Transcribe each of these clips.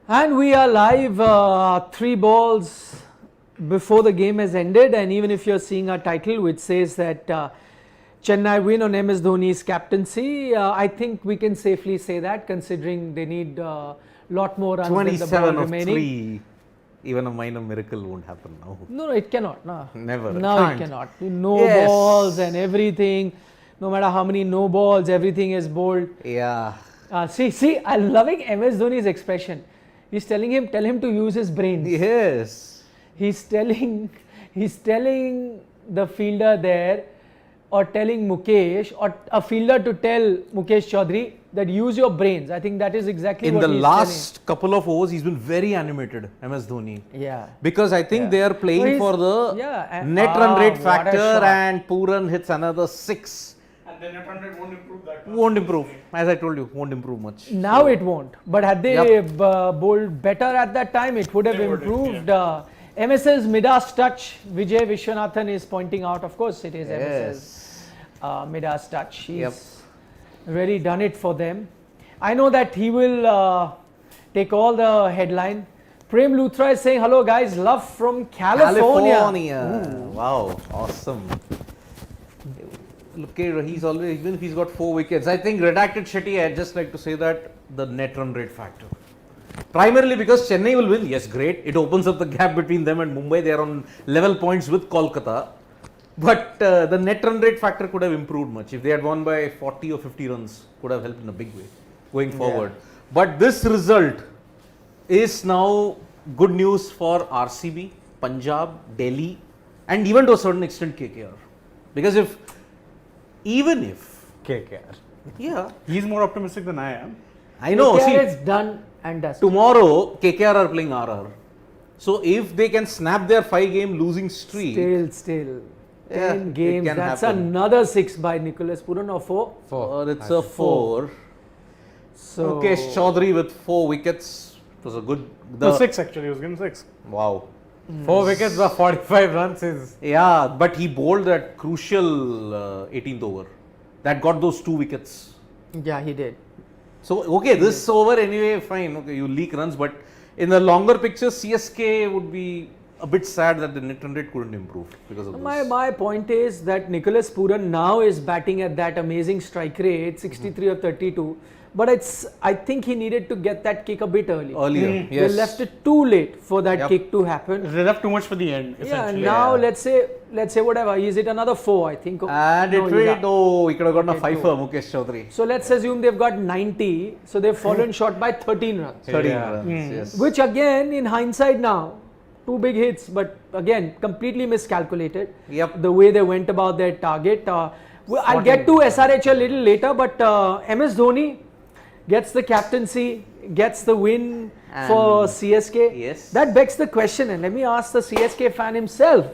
And we are live 3 balls before the game has ended, and even if you're seeing our title which says that Chennai win on MS Dhoni's captaincy, I think we can safely say that, considering they need a lot more runs than the ball remaining. 3, even a minor miracle won't happen now. No, it cannot. No. Never. No, it cannot. No balls and everything. No matter how many no balls, everything is bowled. Yeah. See, I'm loving MS Dhoni's expression. He's telling him, tell him to use his brains. Yes. He's telling the fielder there, or telling Mukesh, or a fielder to tell Mukesh Chaudhary that use your brains. I think that is exactly what he's In the last couple of overs, he's been very animated, MS Dhoni. Yeah. Because I think they are playing for the net run rate factor, and Pooran hits another 6. And the net run rate won't improve that much. Won't improve. As I told you, won't improve much. Now it won't. But had they bowled better at that time, it would have improved. MS's Midas touch, Vijay Vishwanathan is pointing out. Of course, it is MS's Midas touch. He's really done it for them. I know that he will take all the headline. Prem Luthra is saying, hello guys, love from California. Wow, awesome. Look, he's always, even if he's got 4 wickets, I think redacted Shetty, I'd just like to say that the net run rate factor. Primarily because Chennai will win, yes, great. It opens up the gap between them and Mumbai. They are on level points with Kolkata. But the net run rate factor could have improved much. If they had won by 40 or 50 runs, could have helped in a big way going forward. But this result is now good news for RCB, Punjab, Delhi, and even to a certain extent KKR. Because even if KKR. Yeah. He's more optimistic than I am. I know. KKR is done and dusted. Tomorrow, KKR are playing RR. So if they can snap their 5-game losing streak. Still. 10 it games. can That's happen. another 6 by Nicholas Pooran, or 4? Or it's a 4. So Mukesh Chaudhary with 4 wickets. It was a good. No, 6 actually. He was given 6. Wow. 4 wickets by 45 runs is. Yeah, but he bowled that crucial 18th over. That got those 2 wickets. yeah, he did. So, okay, this over anyway, fine. Okay, you leak runs, but in the longer picture, CSK would be a bit sad that the net run rate couldn't improve because of this. My point is that Nicholas Pooran now is batting at that amazing strike rate, 63 or 32. But I think he needed to get that kick a bit early. Yes. They left it too late for that kick to happen. They left too much for the end, essentially. Now let's say whatever, he's hit another 4, I think. And he could have gotten a 5 for Mukesh Chaudhary. So let's assume they've got 90, so they've fallen short by 13 runs. 13 runs, yes. Which again, in hindsight now, 2 big hits, but again, completely miscalculated. Yep. The way they went about their target. I'll get to SRH a little later, but MS Dhoni gets the captaincy, gets the win for CSK. Yes. That begs the question, and let me ask the CSK fan himself.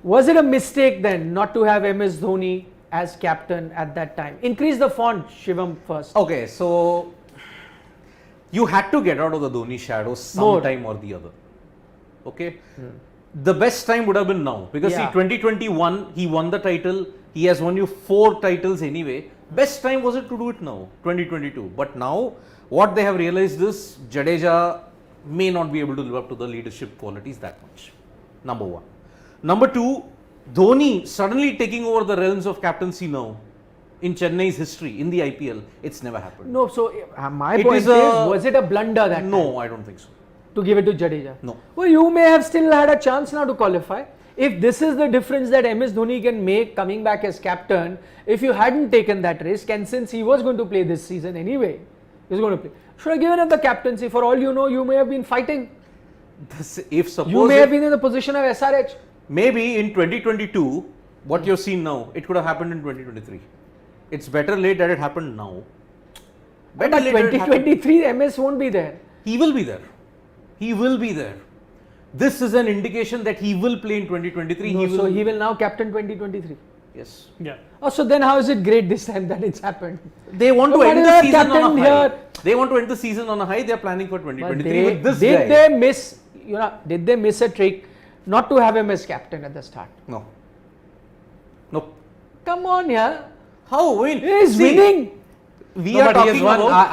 Was it a mistake then not to have MS Dhoni as captain at that time? Increase the font, Shivam, first. Okay, so you had to get out of the Dhoni shadow sometime or the other. Okay? The best time would have been now. Because see, 2021, he won the title. He has won you 4 titles anyway. Best time was it to do it now, 2022. But now, what they have realized is Jadeja may not be able to live up to the leadership qualities that much. Number 1. Number 2, Dhoni suddenly taking over the realms of captaincy now in Chennai's history, in the IPL. It's never happened. No, so my point is, was it a blunder that No, I don't think so. to give it to Jadeja? No. Well, you may have still had a chance now to qualify. If this is the difference that MS Dhoni can make coming back as captain, if you hadn't taken that risk, and since he was going to play this season anyway, he was going to play. Should have given him the captaincy. For all you know, you may have been fighting. You may have been in the position of SRH. Maybe in 2022, what you're seeing now, it could have happened in 2023. It's better late that it happened now. But 2023, MS won't be there. He will be there. He will be there. This is an indication that he will play in 2023. So he will now captain 2023. Yes. Yeah. Oh, so then how is it great this time that it's happened? They want to But end what the is season captain on a high. here? They want to end the season on a high. They are planning for 2023 with this did guy. Did they miss a trick not to have him as captain at the start? No. Nope. Come on, yeah. How win? He's winning. we No, are but he talking has won. about.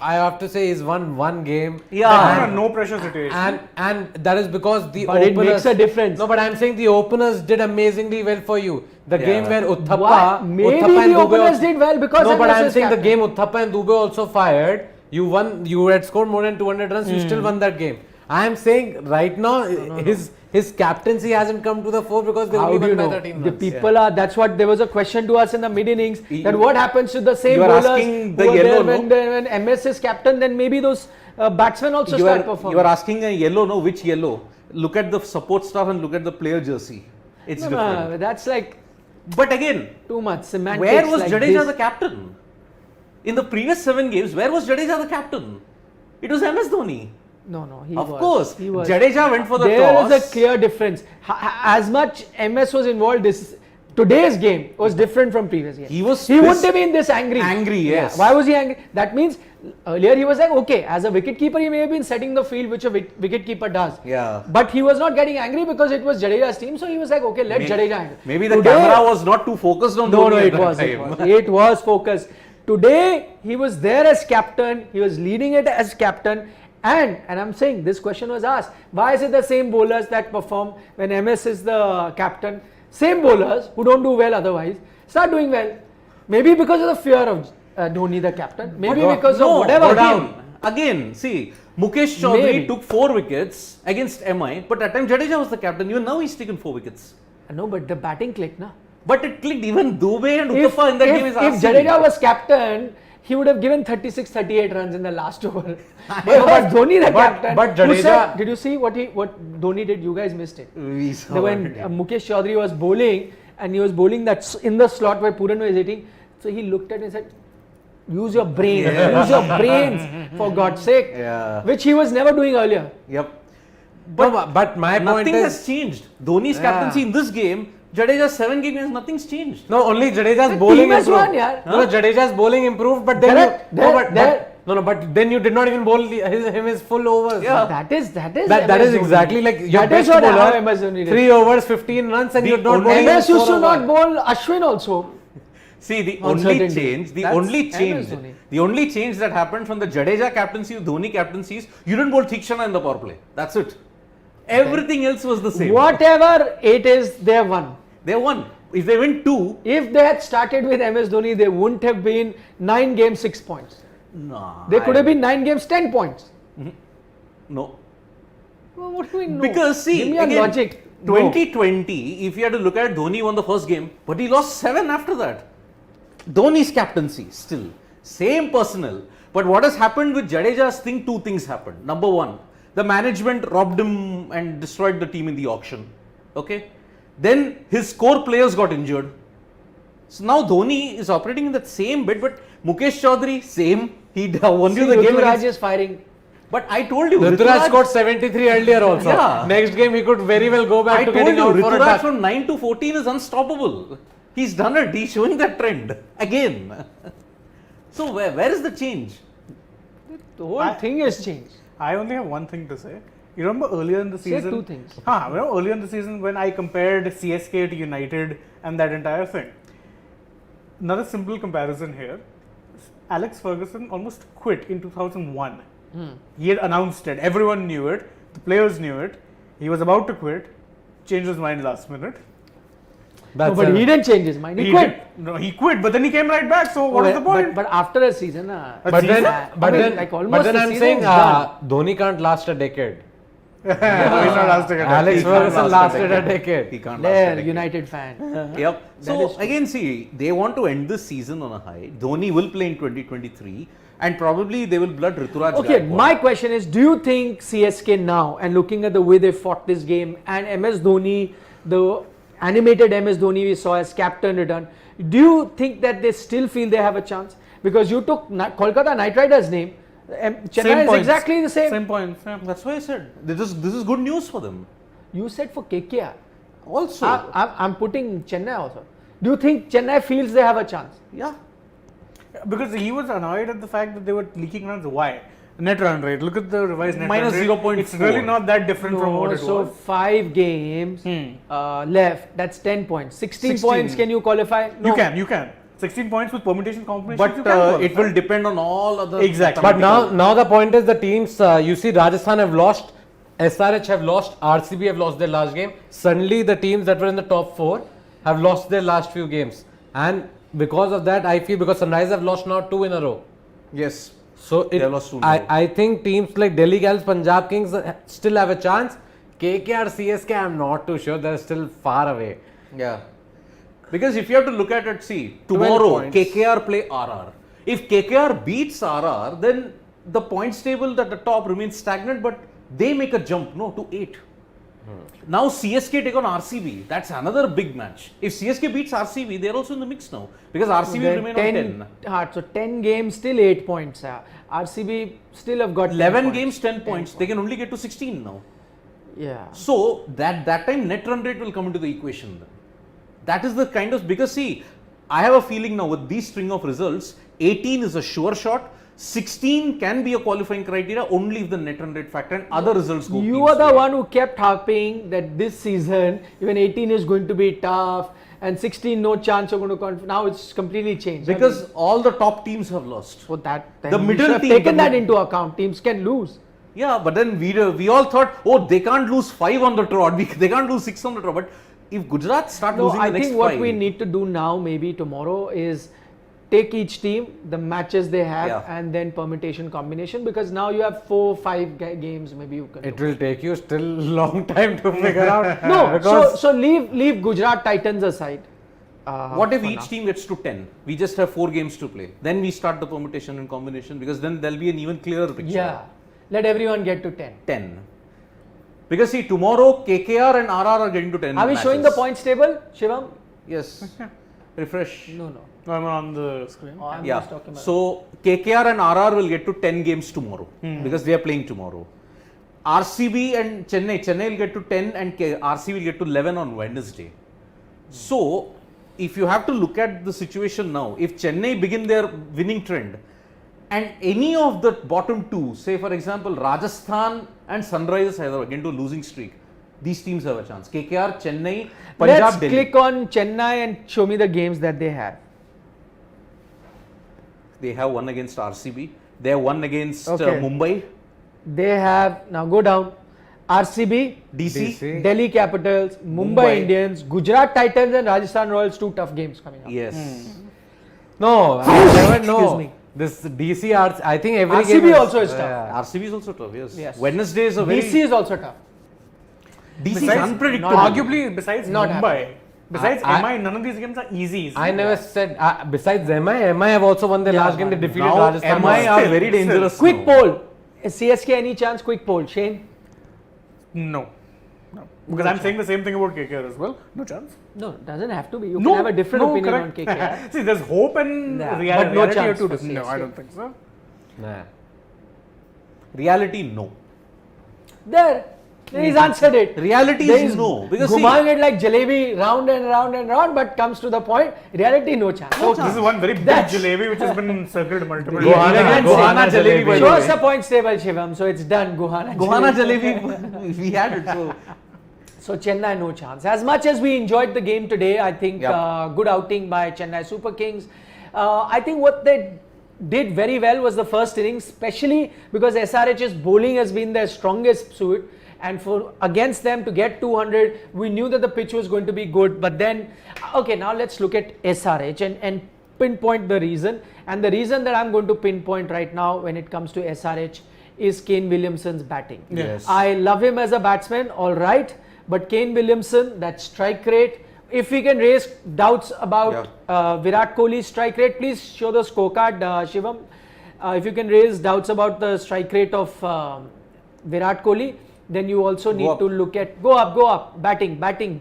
I have to say he's won one game. Yeah. No pressure situation. And that is because the But it openers. makes a difference. No, but I'm saying the openers did amazingly well for you. The Yeah. game where Why? Uthappa, Maybe Uthappa and the Dube openers also- did well because no, but MS I'm is saying the captain. game Uthappa and Dube also fired. You won. You had scored more than 200 runs. You still won that game. I am saying right now his captaincy hasn't come to the fore because they How only do you won by know? 13 The runs. people are. That's what there was a question to us in the mid innings. That You- what happens to the same you are bowlers asking the who were yellow, there no? when MS is captain? Then maybe those batsmen also You start are performing. asking a yellow, no? Which yellow? Look at the support staff and look at the player jersey. It's different. No, that's like But again, too much semantics. where was like Jadeja this. the captain? In the previous 7 games, where was Jadeja the captain? It was MS Dhoni. No, he Of was. course, He was. Jadeja went for the There toss. is a clear difference. As much MS was involved, today's game was different from previous game. He was wouldn't pissed. have been this angry. Angry, yes. Why was he angry? That means earlier he was like, okay, as a wicket keeper, he may have been setting the field, which a wicket keeper does. Yeah. But he was not getting angry because it was Jadeja's team, so he was like, okay, let Jadeja angry. Maybe the Today- camera was not too focused on No, Dhoni at it that was. time. It was focused. Today, he was there as captain. He was leading it as captain. And I'm saying this question was asked. Why is it the same bowlers that perform when MS is the captain? Same bowlers who don't do well otherwise start doing well. Maybe because of the fear of Dhoni the captain. Maybe because of whatever. Again, see, Mukesh Chaudhary Maybe. took 4 wickets against MI, but at time Jadeja was the captain. Even now he's taken 4 wickets. No, but the batting clicked, na. But it clicked. Even Dube and If, Uthappa in that game is if asking. Jadeja was captain, he would have given 36, 38 runs in the last over. But Dhoni the captain. but who Jadeja- said- did you see what Dhoni did? You guys missed it. We saw When it. Mukesh Chaudhary was bowling and he was bowling that in the slot where Puran was hitting, so he looked at it and said, use your brain, use your brains for God's sake, Yeah. which he was never doing earlier. Yep. But my point Nothing is has changed. Dhoni's captaincy in this game, Jadeja's 7 games, nothing's changed. no, only Jadeja's The bowling team has improved. won, yaar. No, Jadeja's bowling improved, but then Correct. but then you did not even bowl him his full overs. Yeah. That is That MS is Dhoni. exactly like your That is best what bowler. how MS Dhoni did. 3 overs, 15 runs, and The you're not only- bowling MS him used to 4 not overs. bowl Ashwin also. See, the On only certain change, days. the That's only MS change, Dhoni. the only change that happened from the Jadeja captaincy to Dhoni captaincy is you didn't bowl Thikshana in the power play. That's it. Everything else was the same. Whatever it is, they have won. They won. If they win 2, If they had started with MS Dhoni, they wouldn't have been 9 games, 6 points. no. They could have been 9 games, 10 points. No. Well, what do we know? Because see, Give me a again, logic. No. 2020, if you had to look at it, Dhoni won the first game, but he lost 7 after that. Dhoni's captaincy still, same personnel. But what has happened with Jadeja's thing, 2 things happened. Number 1, the management robbed him and destroyed the team in the auction. Okay. Then his core players got injured. So now Dhoni is operating in that same bit, but Mukesh Chaudhary, same. He won you the game Ruturaj against. is firing. But I told you, Ruturaj scored 73 earlier also. Yeah. Next game he could very well go back I to told getting you, out for a Ruturaj touch. from 9 to 14 is unstoppable. He's done it. He's showing that trend again. So where is the change? The whole thing has changed. I only have one thing to say. You remember earlier in the Say season? 2 things. Earlier in the season when I compared CSK to United and that entire thing. Another simple comparison here. Alex Ferguson almost quit in 2001. He had announced it. Everyone knew it. The players knew it. He was about to quit. Changed his mind last minute. No, but he didn't change his mind. He quit. No, he quit, but then he came right back. So what is the point? But after a season, But then, like almost the I'm season saying is done. Dhoni can't last a decade. He's not asked to get back. Alex He can't Ferguson last lasted a a decade. decade. He can't last There, a decade. United fan. Yep. That So is true. again, see, they want to end this season on a high. Dhoni will play in 2023, and probably they will blood Ruturaj. Okay, Gaikwad. my question is, do you think CSK now, and looking at the way they fought this game, and MS Dhoni, the animated MS Dhoni we saw as captain return, do you think that they still feel they have a chance? Because you took Kolkata Knight Riders' name, Chennai is points. exactly the same. Same points. Yeah. That's why I said this is good news for them. You said for KKR. Also, I'm putting Chennai also. Do you think Chennai feels they have a chance? yeah. Because he was annoyed at the fact that they were leaking runs. Why? Net run rate. Look at the revised net Minus run rate. 0.4. It's really not that different from what it so was. 5 games left. That's 10 points. 16 16. points. Can you qualify? No. You can. 16 points with permutation combinations. But you can qualify. it will depend on all other. Exactly. But now the point is the teams, you see Rajasthan have lost, SRH have lost, RCB have lost their last game. Suddenly the teams that were in the top 4 have lost their last few games. And because of that, I feel because Sunrise have lost now 2 in a row. Yes. So They have lost 2 in a row. I think teams like Delhi Gals, Punjab Kings still have a chance. KKR, CSK, I'm not too sure. They're still far away. Yeah. Because if you have to look at it, see, tomorrow points. KKR play RR. If KKR beats RR, then the points table at the top remains stagnant, but they make a jump, to 8. Now CSK take on RCB. That's another big match. If CSK beats RCB, they're also in the mix now. Because RCB will remain on 10. So 10 games, still 8 points. RCB still have got 11 10 games, 10 points. They can only get to 16 now. Yeah. So that time net run rate will come into the equation then. That is the kind of, because see, I have a feeling now with these string of results, 18 is a sure shot, 16 can be a qualifying criteria only if the net run rate factor and other results go. You are the one who kept harping that this season, even 18 is going to be tough and 16 no chance you're going to now it's completely changed. Because all the top teams have lost. So that The middle you should have team, taken the that mid- into account. Teams can lose. Yeah, but then we all thought, oh, they can't lose 5 on the trot, they can't lose 6 on the trot. But if Gujarat start No, losing I the next think what 5, we need to do now, maybe tomorrow, is take each team, the matches they have, Yeah. and then permutation combination. Because now you have 4-5 games, maybe you can. It do. will take you still long time to figure out. No, because so leave Gujarat Titans aside. what if for each now. team gets to 10? We just have 4 games to play. Then we start the permutation and combination because then there'll be an even clearer picture. Yeah, let everyone get to 10. 10. Because see, tomorrow KKR and RR are getting to 10 Are we matches. showing the points table, Shivam? Yes. Refresh. No. No, I'm on the screen. Oh, I'm Yeah. just talking about. So KKR and RR will get to 10 games tomorrow because they are playing tomorrow. RCB and Chennai will get to 10 and RCB will get to 11 on Wednesday. So if you have to look at the situation now, if Chennai begin their winning trend and any of the bottom 2, say for example Rajasthan and Sunrisers Hyderabad get into a losing streak, these teams have a chance. KKR, Chennai, Punjab, Let's Delhi. click on Chennai and show me the games that they have. They have one against RCB. They have one against Okay. Mumbai, They have, now go down, RCB, DC. Delhi Capitals, Mumbai Mumbai. Indians, Gujarat Titans and Rajasthan Royals, 2 tough games coming up. Yes. no, I never know. Excuse me. This DCR, I think every RCB game also is tough. Yeah. RCB is also tough, yes. Yes. Wednesday is a very... DC is also tough. DC is Besides- unpredictable. Arguably, besides Not Mumbai, besides I- MI, none of these games are easy. I never said, besides MI have also won their Yeah, last game. They but defeated Now Rajasthan. MI are Still, very still. dangerous Quick now. poll. Is CSK any chance? Quick poll. Shane? No. Because I'm saying the same thing about KKR as well. No chance. No, it doesn't have to be. You No, can have a different no, opinion correct. on KKR. See, there's hope and Yeah, reality. but no reality chance are two for different. No, I CSK. don't think so. Nah. Reality, no. There. He's answered it. Reality There is no. Because see, Gumang it like jalebi round and round and round, but comes to the point. Reality, no chance. So this is one very big That's- jalebi which has been circled multiple Gohana- times. Gohana jalebi, by the Show way. us the points table, Shivam. So it's done. Gohana. Gohana Jalebi, we had it. So So Chennai, no chance. As much as we enjoyed the game today, I think Yep. good outing by Chennai Super Kings. I think what they did very well was the first innings, especially because SRH's bowling has been their strongest suit. And for against them to get 200, we knew that the pitch was going to be good. But then, okay, now let's look at SRH and pinpoint the reason. And the reason that I'm going to pinpoint right now when it comes to SRH is Kane Williamson's batting. Yes. I love him as a batsman, all right. But Kane Williamson, that strike rate, if we can raise doubts about Virat Kohli's strike rate, please show the scorecard, Shivam. If you can raise doubts about the strike rate of Virat Kohli, then you also need to look at, go up, batting.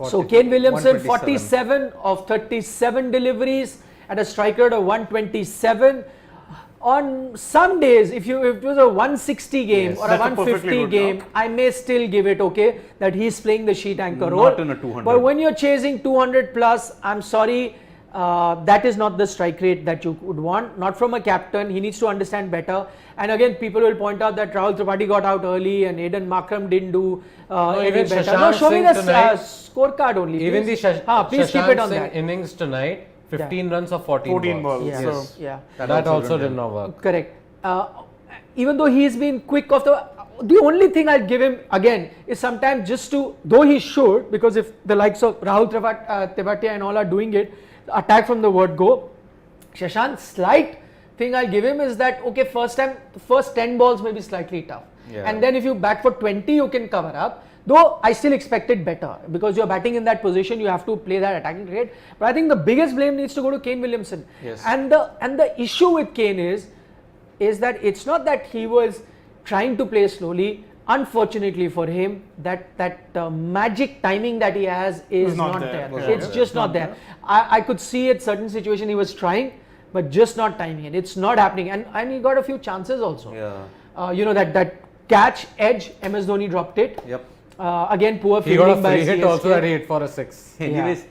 So Kane Williamson, 47 of 37 deliveries at a strike rate of 127. On some days, if it was a 160 game Yes, or a that's a perfectly 150 good game, knock. I may still give it okay that he's playing the sheet anchor Not role. in a 200. But when you're chasing 200 plus, I'm sorry, that is not the strike rate that you would want, not from a captain. He needs to understand better. And again, people will point out that Rahul Tripathi got out early and Aiden Markram didn't do any even better. Shashank No, show me the Singh tonight- scorecard only. Even the please. Please keep it on Singh that. innings tonight, 15 runs of 14 balls. Yeah. Yes. Yeah. That also did not work. Correct. Even though he's been quick off the only thing I'll give him again is sometimes just to, though he should, because if the likes of Rahul Tripathi and all are doing it, attack from the word go. Shashank, slight thing I'll give him is that, okay, first 10 balls may be slightly tough. Yeah. And then if you bat for 20, you can cover up. Though I still expected better because you're batting in that position, you have to play that attacking rate. But I think the biggest blame needs to go to Kane Williamson. Yes. And the issue with Kane is that it's not that he was trying to play slowly. Unfortunately for him, that magic timing that he has is not there. It's just not there. I could see at certain situation he was trying, but just not timing it. It's not happening. And he got a few chances also. Yeah. You know that catch edge, MS Dhoni dropped it. Yep. Again, poor He got fielding a by free hit CSK. also that he hit for a 6. Anyways,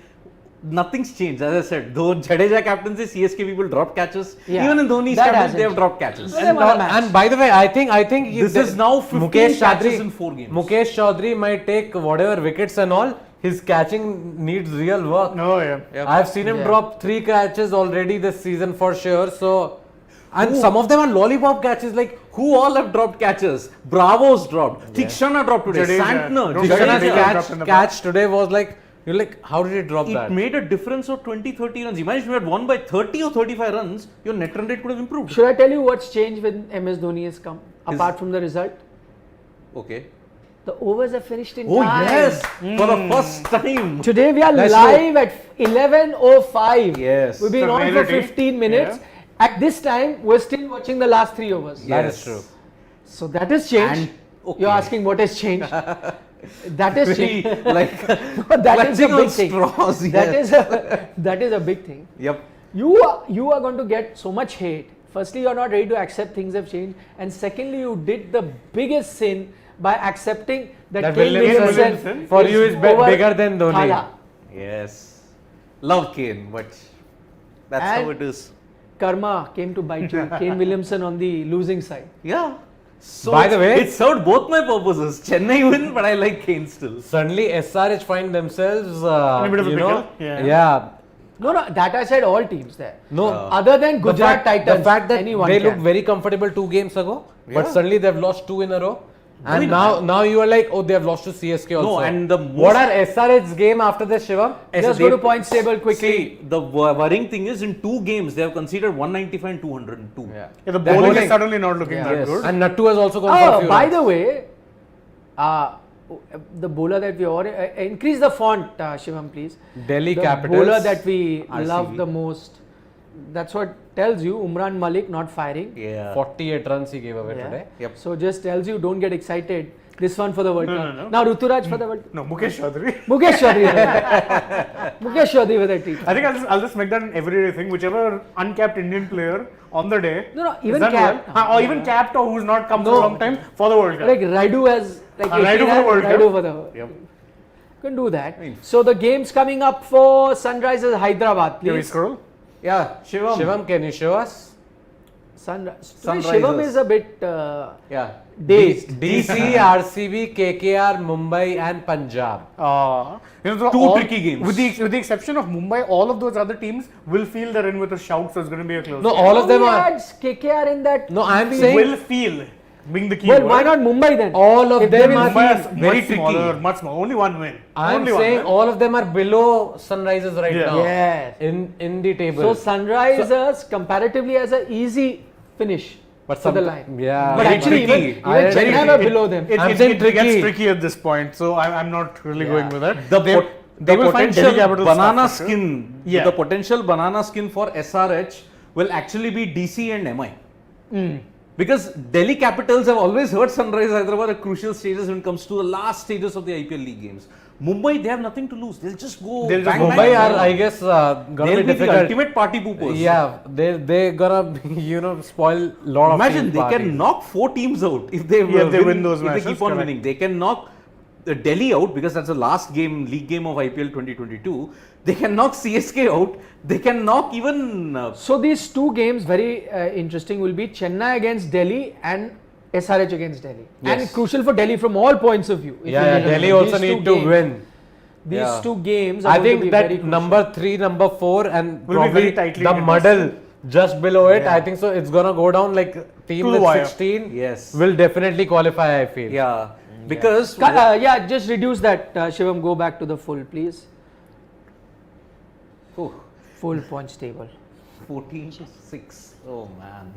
nothing's changed. As I said, though Jadeja captaincy, CSK people drop catches. Yeah. Even in Dhoni's That captaincy, hasn't. they have dropped catches. They won a match. And by the way, I think This is now 15 catches in 4 games. Mukesh Chaudhary might take whatever wickets and all. His catching needs real work. No, yeah. Yep. I've seen him drop 3 catches already this season for sure. So, and some of them are lollipop catches. Like Who all have dropped catches? Bravo's dropped. Thikshana dropped today. Jadeja. Santner. Don't Thikshana's Jadeja dropped in the catch today was like, you're like, how did he drop It that? made a difference of 20-30 runs. Imagine if you had won by 30 or 35 runs, your net run rate could have improved. Should I tell you what's changed when MS Dhoni has come? Apart from the result, Okay. the overs are finished in Oh time. yes, for the first time. Today we are That's live at 11:05. Yes. We've been The on for rarity. 15 minutes. At this time, we're still watching the last 3 overs. Yes. That is true. So that has changed. And- okay. You're asking what has changed. That has Very changed. like That is a clutching on big thing. straws. That yes. is a big thing. Yep. You are going to get so much hate. Firstly, you're not ready to accept things have changed, and secondly, you did the biggest sin by accepting that That Kane Williamson Williamson for you is over bigger than Dhoni. Thala. Yes. Love Kane, but that's And- how it is. Karma came to bite you. Kane Williamson on the losing side. Yeah. So By the way- it served both my purposes. Chennai win, but I like Kane still. Suddenly, SRH find themselves, a bit of a you know, pickle. yeah. No, that I said all teams there. No, Other than the Gujarat Titans, the fact that anyone they can. looked very comfortable 2 games ago, but Yeah. suddenly they've lost 2 in a row. And mean, now you are like, oh, they have lost to CSK also. No, and the what most- are SRH's game after this, Shivam? Just go to points table quickly. See, the worrying thing is in 2 games they have conceded 195 and 202. Yeah, the They're bowling bowling. is suddenly not looking that Yes. good. And Nattu has also gone for a Oh, few by runs. the way, the bowler that we already increase the font, Shivam, please. Delhi The Capitals. bowler that we RCB. love the most. That's what tells you Umran Malik not firing. Yeah. 48 runs he gave away Yeah. today. Yep. So just tells you don't get excited. This one for the World No, Cup. no, no. Now Ruturaj for the World Cup. No, Mukesh Chaudhary. Mukesh Chaudhary. Mukesh Chaudhary with a T. I think I'll just make that an everyday thing. Whichever uncapped Indian player on the day, No, is even done capped. well, or even capped or who's not come for a long time for the World Cup. Like Raidu has like Raidu 18 for the World Cup. Raidu for the Yep. can do that. So the game's coming up for Sunrisers Hyderabad, Can we please. scroll? Yeah, Shivam. Shivam, can you show us? Sunrisers. Sunrisers. Shivam is a bit Yeah. dazed. DC, RCB, KKR, Mumbai and Punjab. So 2 tricky games. With the exception of Mumbai, all of those other teams will feel they're in with a shout, so it's going to be a close No, game. all of them We are. had KKR in that. No, I'm field. saying Will feel being the key Well, word. why not Mumbai then? all of If them they are will Mumbai is very much smaller, tricky. much smaller. Only one win. I'm Only saying one win. all of them are below Sunrisers right Yeah. now. Yes. In the table. So Sunrisers comparatively has an easy finish but for the some- line. Yeah. But Very actually, tricky. even I- Chennai were below them. I'm saying It gets tricky. tricky at this point, so I'm not really Yeah. going with that. The, They will find Delhi Capitals banana stuff for sure. skin. Yeah. The potential banana skin for SRH will actually be DC and MI. Because Delhi Capitals have always hurt Sunrise Hyderabad at crucial stages when it comes to the last stages of the IPL league games. Mumbai, they have nothing to lose. They'll just go. They'll just bang, go. bang, Mumbai bang. are, I guess, gonna They'll be be the difficult. ultimate party poopers. Yeah, they gonna spoil lot of Imagine teams' they parties. can knock 4 teams out if they, Yeah, if they win those if matches, they keep on correct. winning. They can knock Delhi out, because that's the last league game of IPL 2022. They can knock CSK out. They can knock even. So these two games, very interesting, will be Chennai against Delhi and SRH against Delhi. Yes. And crucial for Delhi from all points of view. Yeah, Delhi also need to win. These two games are I going to think be that very crucial. number 3, number 4 and Will be probably very tightly the contested. muddle just below it. Yeah. I think so. It's gonna go down like team To the with wire. 16 Yes. will definitely qualify. I feel. Yeah, because yeah, just reduce that, Shivam. Go back to the full, please. oh, Full points table. 14-6. Oh man.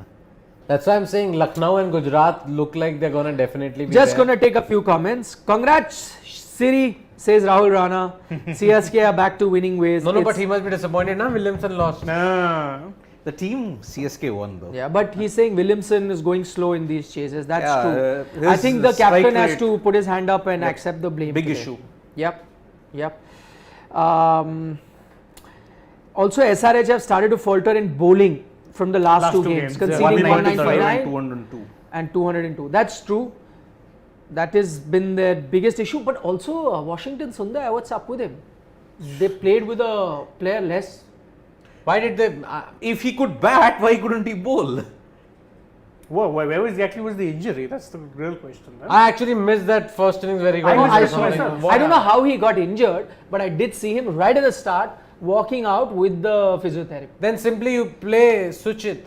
That's why I'm saying Lucknow and Gujarat look like they're gonna definitely be Just there. gonna take a few comments. Congrats, Siri, says Rahul Rana. CSK are back to winning ways. No, but It's- he must be disappointed now. Williamson lost. No. The team CSK won though. Yeah, but he's saying Williamson is going slow in these chases. That's Yeah, true. I his think the strike captain has rate- to put his hand up and Yep. accept the blame. Big today. issue. Yep. Also, SRH have started to falter in bowling from the last two games, conceding 199 199 202. and 202. That's true. That has been their biggest issue. But also, Washington Sundar, what's up with him? They played with a player less. Why did they? If he could bat, why couldn't he bowl? Whoa, where exactly was the injury? That's the real question. Right? I actually missed that first innings very good. I missed I it saw myself. I don't know how he got injured, but I did see him right at the start walking out with the physiotherapy. Then simply you play Suchit.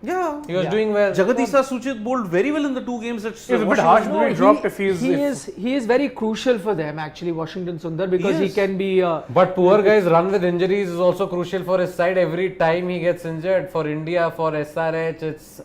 Yeah. He was Yeah. doing well. Jagadisa Suchit bowled very well in the two games that It was a bit harsh to be dropped if he's. He is very crucial for them actually, Washington Sundar, because he Yes. can be. But poor guy's run with injuries is also crucial for his side. Every time he gets injured for India, for SRH,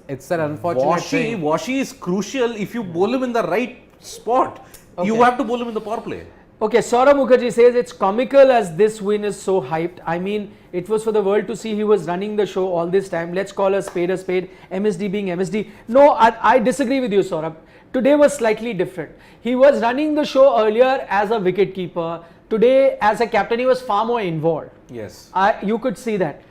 it's an unfortunate thing. Washi is crucial if you bowl him in the right spot. You Okay. have to bowl him in the power play. Okay, Saurabh Mukherjee says it's comical as this win is so hyped. I mean, it was for the world to see he was running the show all this time. Let's call a spade a spade. MSD being MSD. No, I disagree with you, Saurabh. Today was slightly different. He was running the show earlier as a wicket keeper. Today, as a captain, he was far more involved. Yes. You could see that.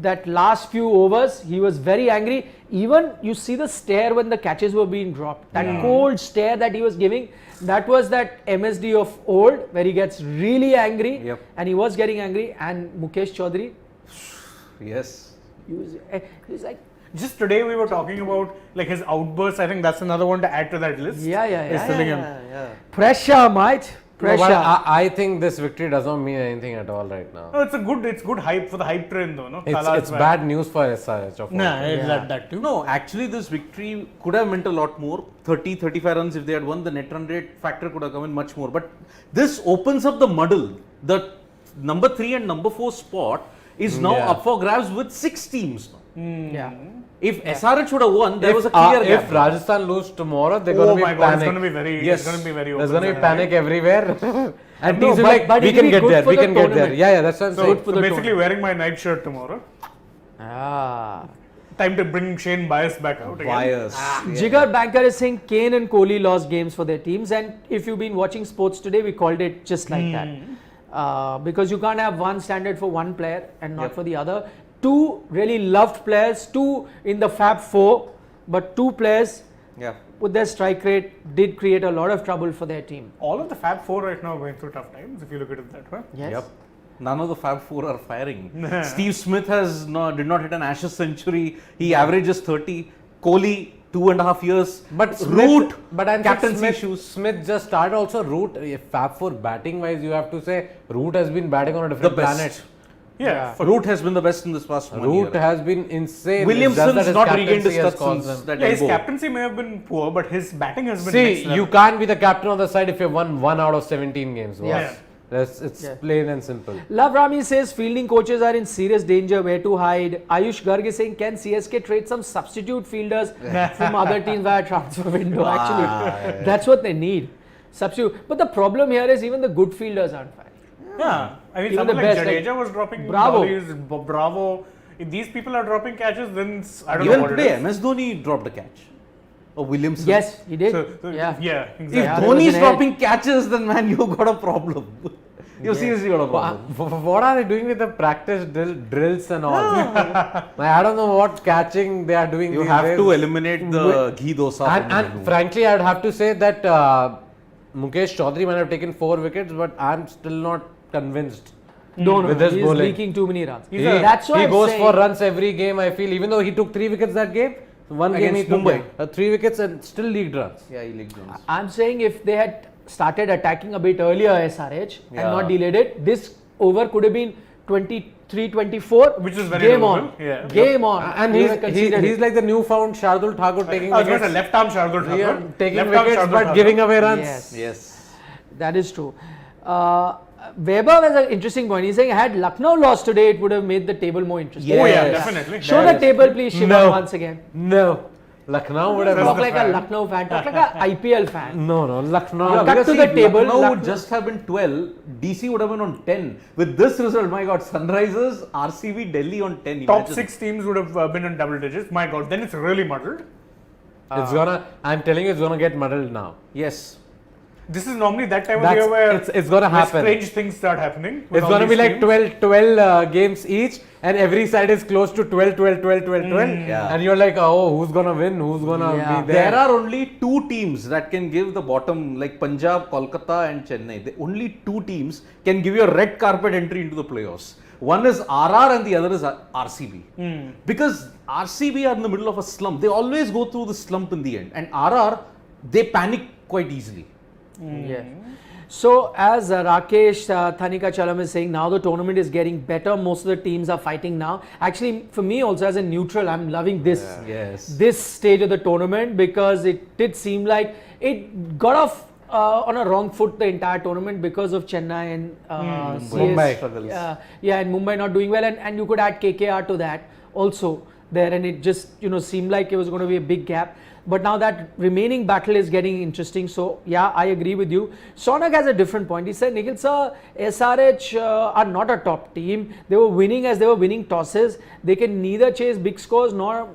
That last few overs, he was very angry. Even you see the stare when the catches were being dropped. That cold stare that he was giving, that was that MSD of old, where he gets really angry. Yep. And he was getting angry. And Mukesh Chaudhary, Yes. he was like, Just today we were talking about like his outbursts. I think that's another one to add to that list. Is telling him. pressure, mate. No, Pressure. but I think this victory does not mean anything at all right now. No, it's good hype for the hype train though. No, It's bad news for SRH. Of Nah, all. it's Yeah. that too. No, actually this victory could have meant a lot more. 30-35 runs if they had won, the net run rate factor could have come in much more. But this opens up the muddle. The number 3 and number 4 spot is now Yeah. up for grabs with 6 teams now. Yeah. If SRH would have won, there was a If, clear gap. if Rajasthan lose tomorrow, they're Oh going to be my god, panic. it's going to be very. Yes. It's going to be very. There's open going to be scenario. panic everywhere. And No, teams will but- be like, but we it'll can be get good there, for we the can get there. tournament. Yeah, that's what I'm So, saying. for the basically, wearing my night shirt tomorrow. Ah. Time to bring Shane Bias back out again. Bias. Jigar Banker is saying Kane and Kohli lost games for their teams, and if you've been watching sports today, we called it just like that. Because you can't have one standard for one player and not Yep. for the other. Two really loved players, two in the Fab Four, but two players Yeah. with their strike rate did create a lot of trouble for their team. All of the Fab Four right now are going through tough times if you look at it that way. Yes. Yep. None of the Fab Four are firing. Steve Smith did not hit an Ashes century. He averages 30. Kohli, 2.5 years. But Root, but I'm captaincy Smith, issues. Smith just started also. Root, Fab 4 batting wise, you have to say Root has been batting on a different The best. planet. Yeah. Root has been the best in this past 1 year. Root has been insane. It's just Williamson's that his not regained his captaincy has touch caused since them. that Yeah, his elbow. captaincy may have been poor, but his batting has been See, next level. you can't be the captain on the side if you've won 1 out of 17 games. boss. Yeah. It's Yeah. plain and simple. Love Rami says fielding coaches are in serious danger. Where to hide? Ayush Garg is saying, can CSK trade some substitute fielders from other teams via transfer window? Actually, that's what they need. Substitute. But the problem here is even the good fielders aren't firing. Yeah, I mean, Even someone the like best, like Jadeja was dropping Bravo. volleys, Bravo. If these people are dropping catches, then I don't know Even what today, it is. MS Dhoni dropped a catch. Or Williamson. Yes, he did. So, yeah. exactly. If Yeah, there Dhoni was is an dropping catches, then man, you got a problem. You seriously got a problem. What are they doing with the practice drills and all? I don't know what catching they are doing. You these have days. to eliminate the ghee dosa. from the And menu. frankly, I'd have to say that Mukesh Chaudhary might have taken 4 wickets, but I'm still not convinced. No, with his he's bowling. leaking too many runs. That's why he goes for runs every game. I feel even though he took 3 wickets that game, one game he Against took Mumbai. 3 wickets and still leaked runs. Yeah, he leaked runs. I'm saying if they had started attacking a bit earlier SRH and Yeah. not delayed it, this over could have been 23-24. Which is very game doable. on. Yeah. Game on. And They would have conceded he's it. like the newfound Shardul Thakur taking I was going to wickets. say left arm Shardul Thakur. Yeah, taking Left arm wickets Shardul but Thakur. giving away runs. Yes. Yes. That is true. Weber has an interesting point. He's saying had Lucknow lost today, it would have made the table more interesting. Oh yeah, Yes. definitely. Show the table, please, Shiva, No. once again. No. Lucknow would have Talk the like a fan. Lucknow fan. Talk like a IPL fan. No, Lucknow. Cut Because to see, the table, Lucknow would Lucknow- just have been 12. DC would have been on 10. With this result, my God, Sunrisers, RCB, Delhi on 10. Top Imagine. 6 teams would have been in double digits. My God, then it's really muddled. It's gonna. I'm telling you, it's gonna get muddled now. Yes. This is normally that time of That's- year where it's gonna where happen. strange things start happening. with It's all gonna be these like teams. 12 games each, and every side is close to 12, 12, 12, 12, 12. Yeah. And you're like, oh, who's gonna win? Who's gonna Yeah. be there? There are only 2 teams that can give the bottom, like Punjab, Kolkata, and Chennai. Only 2 teams can give you a red carpet entry into the playoffs. One is RR and the other is RCB. Because RCB are in the middle of a slump. They always go through the slump in the end. And RR, they panic quite easily. Yeah. So as Rakesh Thanika Chalam is saying, now the tournament is getting better. Most of the teams are fighting now. Actually, for me also as a neutral, I'm loving this this stage of the tournament because it did seem like it got off on a wrong foot the entire tournament because of Chennai and CS. Mumbai struggles. Yeah, and Mumbai not doing well, and you could add KKR to that also there, and it just seemed like it was going to be a big gap. But now that remaining battle is getting interesting. So yeah, I agree with you. Sonak has a different point. He said, Nikhil sir, SRH are not a top team. They were winning as they were winning tosses. They can neither chase big scores nor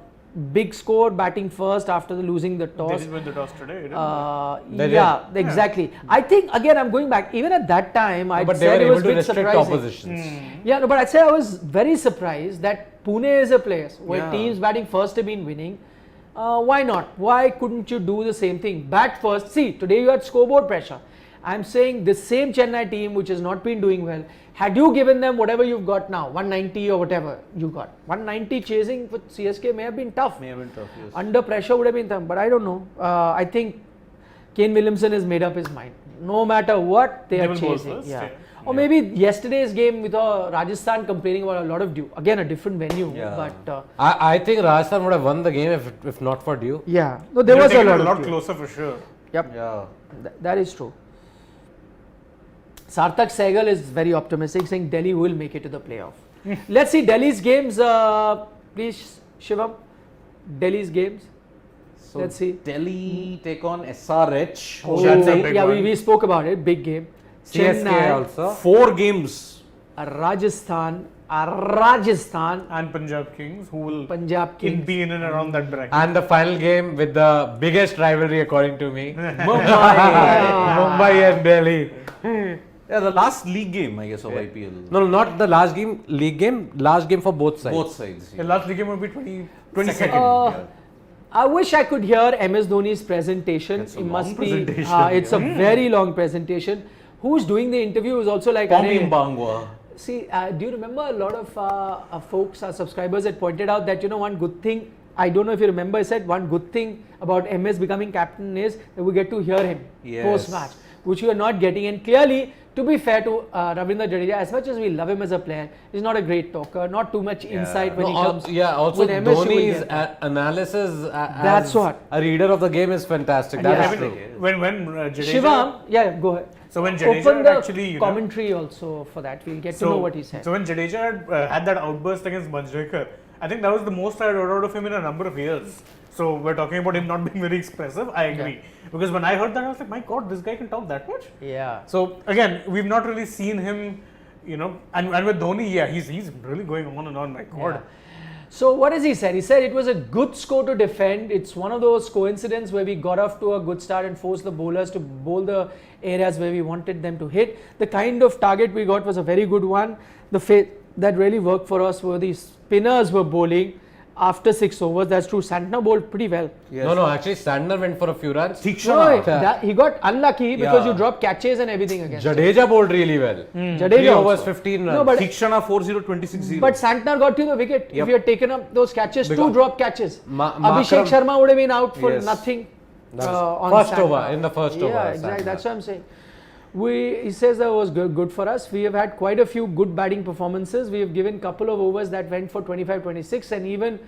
big score batting first after losing the They toss. did win the toss today. didn't they? They Yeah, exactly. I think again, I'm going back. Even at that time, I But they said were it able was a to bit restrict surprising. oppositions. Yeah, no, but I'd say I was very surprised that Pune is a place where Yeah. teams batting first have been winning. Why not? Why couldn't you do the same thing? Bat first. See, today you had scoreboard pressure. I'm saying the same Chennai team which has not been doing well, had you given them whatever you've got now, 190 or whatever you got, 190 chasing for CSK may have been tough. May have been tough, yes. Under pressure would have been tough, but I don't know. I think Kane Williamson has made up his mind. No matter what, they They are will bowl chasing. first, Yeah. yeah. Or maybe yesterday's game with Rajasthan complaining about a lot of dew. Again, a different venue, Yeah. but I think Rajasthan would have won the game if not for Dew. yeah. No, there They've was a taken lot, a lot of dew. closer for sure. Yep, Yeah. that is true. Sarthak Sehgal is very optimistic, saying Delhi will make it to the playoff. Let's see Delhi's games, please, Shivam. Delhi's games. So Let's see. Delhi take on SRH. Oh, That's a big yeah, one. we spoke about it. Big game. CSK Chennai, also. 4 games. Rajasthan, And Punjab Kings, who will Punjab Kings. be in and around that bracket. And the final game with the biggest rivalry according to me. Mumbai. Mumbai and Delhi. Yeah, the last league game, I guess, of IPL. No, not the last game, league game, last game for both sides. Both sides. The last league game will be 22nd. Uh, I wish I could hear MS Dhoni's presentation. It's a It long must be. presentation, It's a very long presentation. Who's doing the interview is also like. Tommy "Arey, Mbangwa. See, do you remember a lot of folks, our subscribers had pointed out that, one good thing, I don't know if you remember, I said one good thing about MS becoming captain is that we get to hear him Yes. post-match, which we are not getting. And clearly, to be fair to Ravindra Jadeja, as much as we love him as a player, he's not a great talker, not too much insight when he comes. Also With MS, you will Dhoni's get that. analysis That's as what. a reader of the game is fantastic. That Yeah. is true. When Jadeja, Shivam, yeah, go ahead. So when Jadeja Open had the actually, commentary also for that. We'll get to know what he said. So when Jadeja had that outburst against Manjrekar, I think that was the most I had heard out of him in a number of years. So we're talking about him not being very expressive. I agree. Because when I heard that, I was like, my God, this guy can talk that much? Yeah. So again, we've not really seen him, and with Dhoni, yeah, he's really going on and on, my God. Yeah. So what has he said? He said it was a good score to defend. It's one of those coincidences where we got off to a good start and forced the bowlers to bowl the areas where we wanted them to hit. The kind of target we got was a very good one. The that really worked for us were the spinners were bowling. after 6 overs. That's true. Santner bowled pretty well. Yes. No, actually Sandner went for a few runs. Theekshana. He got unlucky because Yeah. you dropped catches and everything against him. Jadeja bowled really well. Jadeja 3 overs, also. 15 runs. No, but Theekshana 40, 26-0. But Santner got you the wicket. Yep. If you had taken up those catches, Because 2 drop catches. Ma- Abhishek Makram- Sharma would have been out for Yes. nothing. That's On first Santner. over, in the first over, Yeah, exactly. Santner. That's what I'm saying. He says that was good for us. We have had quite a few good batting performances. We have given couple of overs that went for 25, 26, and even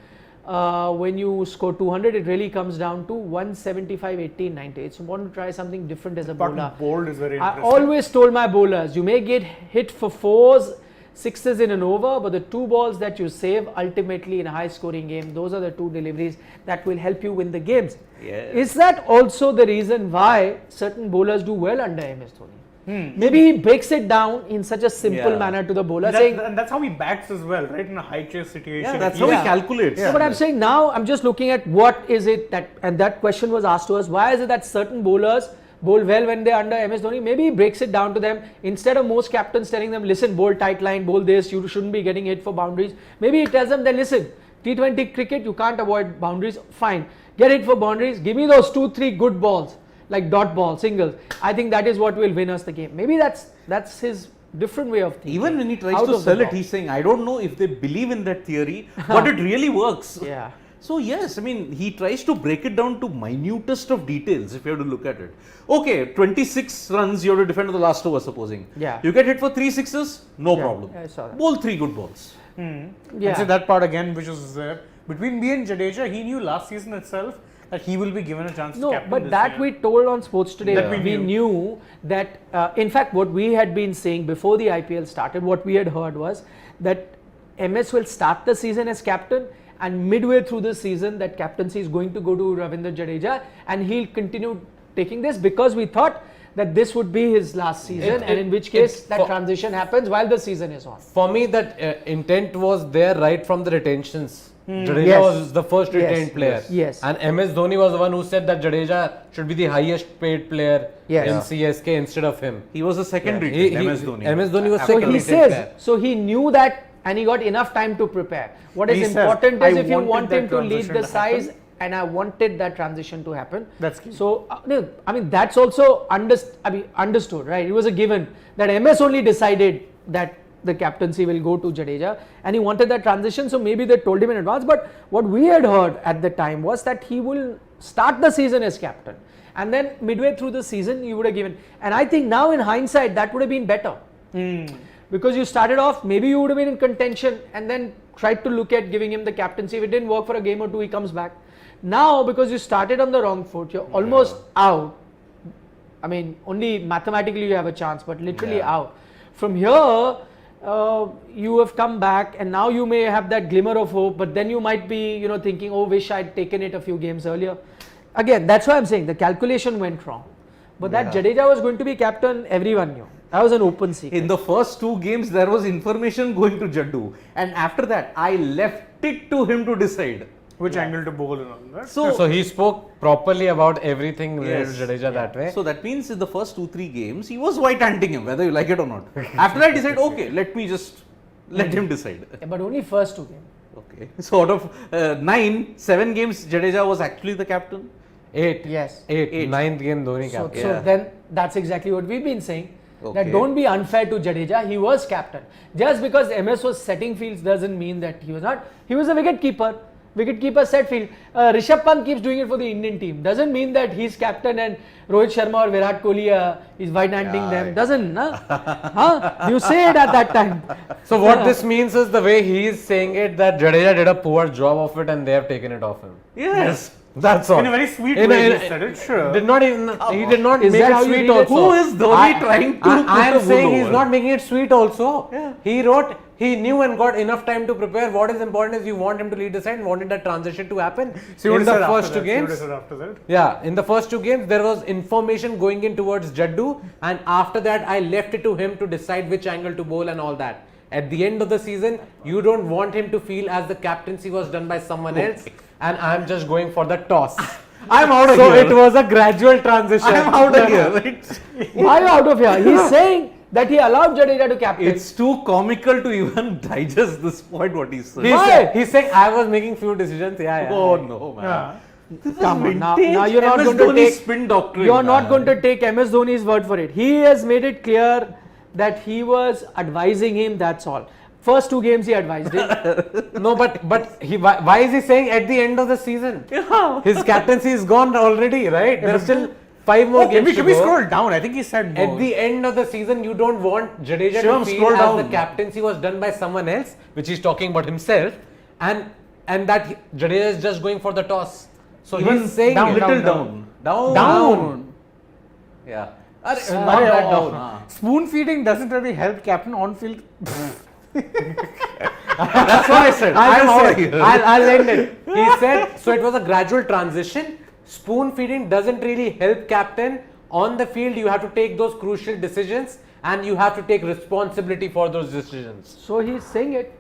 when you score 200, it really comes down to 175, 18, 90. It's important to try something different as a bowler. But bowled is very I interesting. always told my bowlers, you may get hit for 4s, 6s in an over, but the 2 balls that you save ultimately in a high scoring game, those are the 2 deliveries that will help you win the games. Yes. Is that also the reason why certain bowlers do well under MS Dhoni? Maybe he breaks it down in such a simple Yeah. manner to the bowler, And saying, and that's how he bats as well, right? In a high chase situation. Yeah, that's He- how Yeah. he calculates. No, but I'm saying now I'm just looking at what is it that, and that question was asked to us, why is it that certain bowlers bowl well when they're under MS Dhoni? Maybe he breaks it down to them instead of most captains telling them, listen, bowl tight line, bowl this, you shouldn't be getting hit for boundaries. Maybe he tells them, then listen, T20 cricket, you can't avoid boundaries, fine. Get hit for boundaries, give me those 2-3 good balls, like dot ball, singles. I think that is what will win us the game. Maybe that's his different way of thinking. Even when he tries Out to of the sell it, box. he's saying, I don't know if they believe in that theory, but it really works. Yeah. So yes, I mean, he tries to break it down to minutest of details if you have to look at it. Okay, 26 runs you have to defend to the last over, supposing. Yeah. You get hit for 3 sixes, no Yeah, problem. I saw that. Bowl 3 good balls. And Yeah. so that part again, which was there. Between me and Jadeja, he knew last season itself that he will be given a chance to No, captain but this that year. we told on Sports Today. That we We knew. knew that, in fact, what we had been saying before the IPL started, what we had heard was that MS will start the season as captain, and midway through the season, that captaincy is going to go to Ravindra Jadeja, and he'll continue taking this because we thought that this would be his last season, and in which case that transition happens while the season is on. For me, that intent was there right from the retentions. Jadeja Yes. was the first Yes. retained player. Yes. And MS Dhoni was the one who said that Jadeja should be the highest paid player Yes. in Yeah. CSK instead of him. He was a secondary He- to he- MS Dhoni. MS Dhoni was So second he retained says, player. so he knew that, and he got enough time to prepare. What is He says, important "I is if you wanted want that him to lead transition the to size, happen." and I wanted that transition to happen. That's key. So, no, I mean, that's also understood, right? It was a given that MS only decided that the captaincy will go to Jadeja, and he wanted that transition, so maybe they told him in advance. But what we had heard at the time was that he will start the season as captain, and then midway through the season you would have given. And I think now in hindsight that would have been better, because you started off, maybe you would have been in contention, and then tried to look at giving him the captaincy. If it didn't work for a game or two, he comes back. Now, because you started on the wrong foot, you're almost out. I mean, only mathematically you have a chance, but literally out. From here, you have come back, and now you may have that glimmer of hope, but then you might be, thinking, oh, wish I'd taken it a few games earlier. Again, that's why I'm saying the calculation went wrong. But that Jadeja was going to be captain, everyone knew. That was an open secret. In the first 2 games, there was information going to Jaddu, and after that, I left it to him to decide. Which angle to bowl and all that. So he spoke properly about everything related Yes. to Jadeja that way. So that means in the first 2-3 games, he was white-handing him, whether you like it or not. After that, he said, okay, let me just let him decide. Yeah, but only first 2 games. Okay. So out of 7 games, Jadeja was actually the captain. 8. Yes. 8. 9th game Dhoni So, captain. so then that's exactly what we've been saying. Okay. That don't be unfair to Jadeja. He was captain. Just because MS was setting fields doesn't mean that he was not. He was a wicket keeper. Wicketkeeper set field. Rishabh Pant keeps doing it for the Indian team. Doesn't mean that he's captain and Rohit Sharma or Virat Kohli is white-handing them. Doesn't, huh? You say it at that time. So what this means is the way he is saying it, that Jadeja did a poor job of it and they have taken it off him. Yes. That's all. In a very sweet In way, a- he said it, sure. Did not even, he did not Is make that it how you sweet read it? also. Who is Dhoni trying to I put am a saying wool he's over? not making it sweet also. He wrote, he knew and got enough time to prepare. What is important is you want him to lead the side and wanted that transition to happen See what in he the said first after 2 that. See what he games. said after that. Yeah, in the first 2 games there was information going in towards Jaddu, and after that I left it to him to decide which angle to bowl and all that. At the end of the season, you don't want him to feel as the captaincy was done by someone else, and I'm just going for the toss. I'm out of So here. it was a gradual transition. I'm out of here, right? Why are you out of here? He's saying that he allowed Jadeja to captain. It's too comical to even digest this point what he's saying. He's saying I was making few decisions. Yeah. Oh no, man. Yeah. Come on, now Vintage you're not MS going to Dhoni take spin doctrine. You're not man. going to take MS Dhoni's word for it. He has made it clear that he was advising him. That's all. First 2 games he advised him. No, but why is he saying at the end of the season? Yeah. His captaincy is gone already, right? There's still 5 more games to Can we go. scroll down? I think he said more. At the end of the season, you don't want Jadeja Shivam, to feel scroll as down. the captaincy was done by someone else, which he's talking about himself, and that Jadeja is just going for the toss. So Even he's saying down, it. little down. Yeah. Not that down. Spoon feeding doesn't really help captain on field. That's what I said. I'm out of here. I'll end it. He said, so it was a gradual transition. Spoon feeding doesn't really help captain. On the field, you have to take those crucial decisions and you have to take responsibility for those decisions. So he's saying it.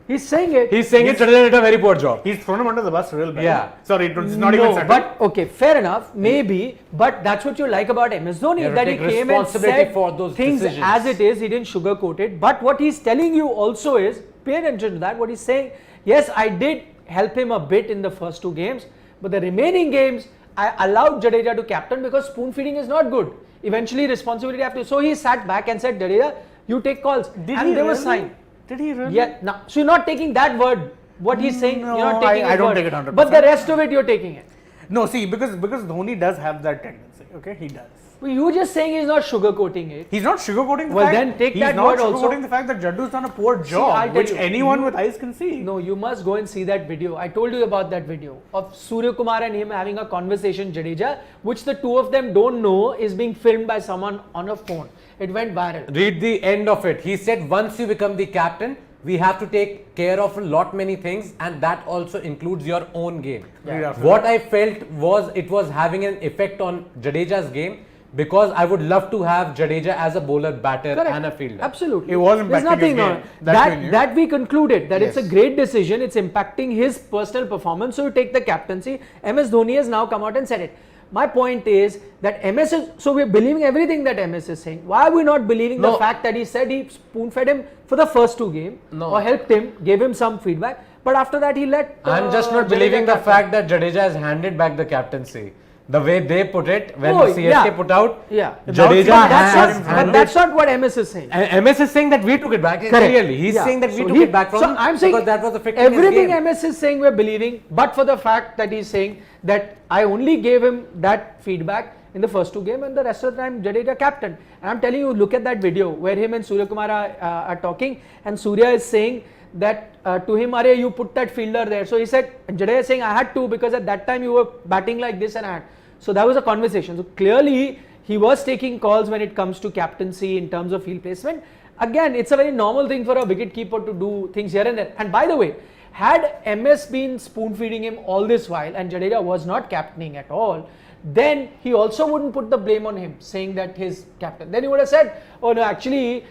He's saying it. He's saying Jadeja did a very poor job. He's thrown him under the bus real bad. Yeah. Sorry, it's not even subtle. But okay, fair enough, maybe. But that's what you like about MS Dhoni, You have to that he take came and responsibility said for those things decisions. as it is. He didn't sugarcoat it. But what he's telling you also is, pay attention to that. What he's saying, yes, I did help him a bit in the first 2 games, but the remaining games I allowed Jadeja to captain because spoon feeding is not good. Eventually, responsibility have to. So he sat back and said, Jadeja, you take calls. Did and he there was really? sign. Did he really? Yeah, no. So you're not taking that word. What he's saying, No, you're not taking I his don't word. take it 100%. But the rest of it, you're taking it. No, see, because Dhoni does have that tendency. Okay, he does. Well, you're just saying he's not sugarcoating it. He's not sugarcoating the Well, fact. then take he's that not word also. sugarcoating the fact that Jaddu's done a poor I'll job, tell which you, anyone with eyes can see. No, you must go and see that video. I told you about that video of Surya Kumar and him having a conversation, Jadeja, which the 2 of them don't know is being filmed by someone on a phone. It went viral. Read the end of it. He said, once you become the captain, we have to take care of a lot many things, and that also includes your own game. Yeah. What I felt was it was having an effect on Jadeja's game, because I would love to have Jadeja as a bowler, batter Correct. and a fielder. Absolutely. It was There's impacting nothing his on game. it. That we knew. That we concluded that it's a Yes. great decision. It's impacting his personal performance. So you take the captaincy. MS Dhoni has now come out and said it. My point is that MS is, so we're believing everything that MS is saying. Why are we not believing the No. fact that he said he spoon fed him for the first 2 games No. or helped him, gave him some feedback, but after that he let. I'm just not Jadeja believing the captain. fact that Jadeja has handed back the captaincy. The way they put it, when Oh, CSK yeah. put out, Yeah. Jadeja But that's has not- but handed. that's not what MS is saying. MS is saying that we took it back. Correct. Clearly, he's Yeah. saying that we So took he- it back from so him I'm saying because that was affecting his everything game. MS is saying we're believing, but for the fact that he's saying that I only gave him that feedback in the first 2 games and the rest of the time Jadeja captain. And I'm telling you, look at that video where him and Surya Kumar are talking, and Surya is saying that to him, Arey, you put that fielder there. So he said, Jadeja is saying I had to because at that time you were batting like this and I had. So that was a conversation. So clearly he was taking calls when it comes to captaincy in terms of field placement. Again, it's a very normal thing for a wicket keeper to do things here and there. And by the way, had MS been spoon feeding him all this while and Jadeja was not captaining at all, then he also wouldn't put the blame on him, saying that his captain. Then he would have said, oh no, actually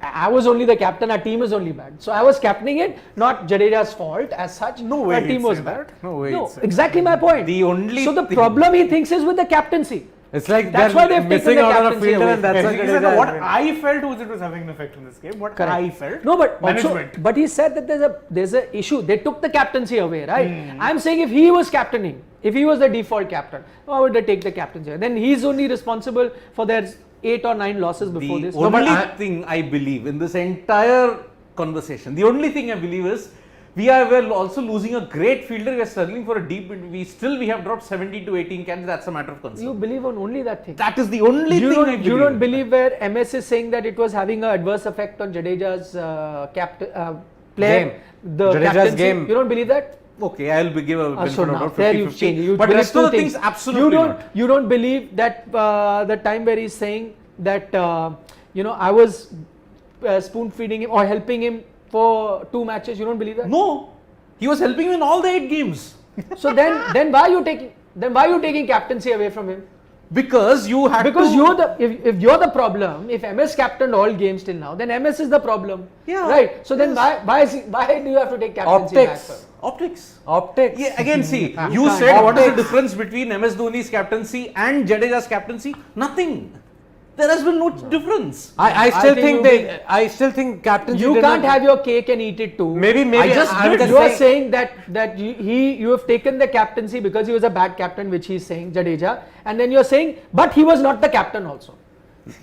I was only the captain, our team is only bad. So I was captaining it, not Jadeja's fault as such. No way our he'd team was say bad. that. No way he'd say exactly my point. The only so the thing- problem he thinks is with the captaincy. It's like That's they're why they've missing taken the out on a captaincy fielder, away and that's Yes, why he said Jadeja what is I felt was it was having an effect on this game. What Correct. I felt. No, but also, management. but he said that there's a issue. They took the captaincy away, right? Hmm. I'm saying if he was captaining, if he was the default captain, why would they take the captaincy away? Then he's only responsible for their 8 or 9 losses before The this. only thing I believe in this entire conversation, the only thing I believe is we are also losing a great fielder. We are struggling for a deep. We have dropped 17 to 18 catches. That's a matter of concern. You believe on only that thing. That is the only you thing don't, I believe. You don't in. believe where MS is saying that it was having an adverse effect on Jadeja's player, Game. the Jadeja's captaincy. game. You don't believe that? Okay, I'll give a benefit So of now, doubt, there 50, you've 50. changed. You But believe rest of the 2 things, absolutely not. You don't believe that the time where he's saying that I was spoon feeding him or helping him for 2 matches. You don't believe that? No, he was helping him in all the 8 games. So then why are you taking captaincy away from him? Because you had Because to. you're the if you're the problem, if MS captained all games till now, then MS is the problem. Yeah. Right. So then why do you have to take captaincy Optics. back? Optics. Optics. Yeah, again, see, you can't. said what is the Optics. difference between MS Dhoni's captaincy and Jadeja's captaincy? Nothing. There has been no difference. I still think think I still think captaincy. You did can't not- have your cake and eat it too. Maybe You are saying that you have taken the captaincy because he was a bad captain, which he's saying, Jadeja, and then you're saying, but he was not the captain also.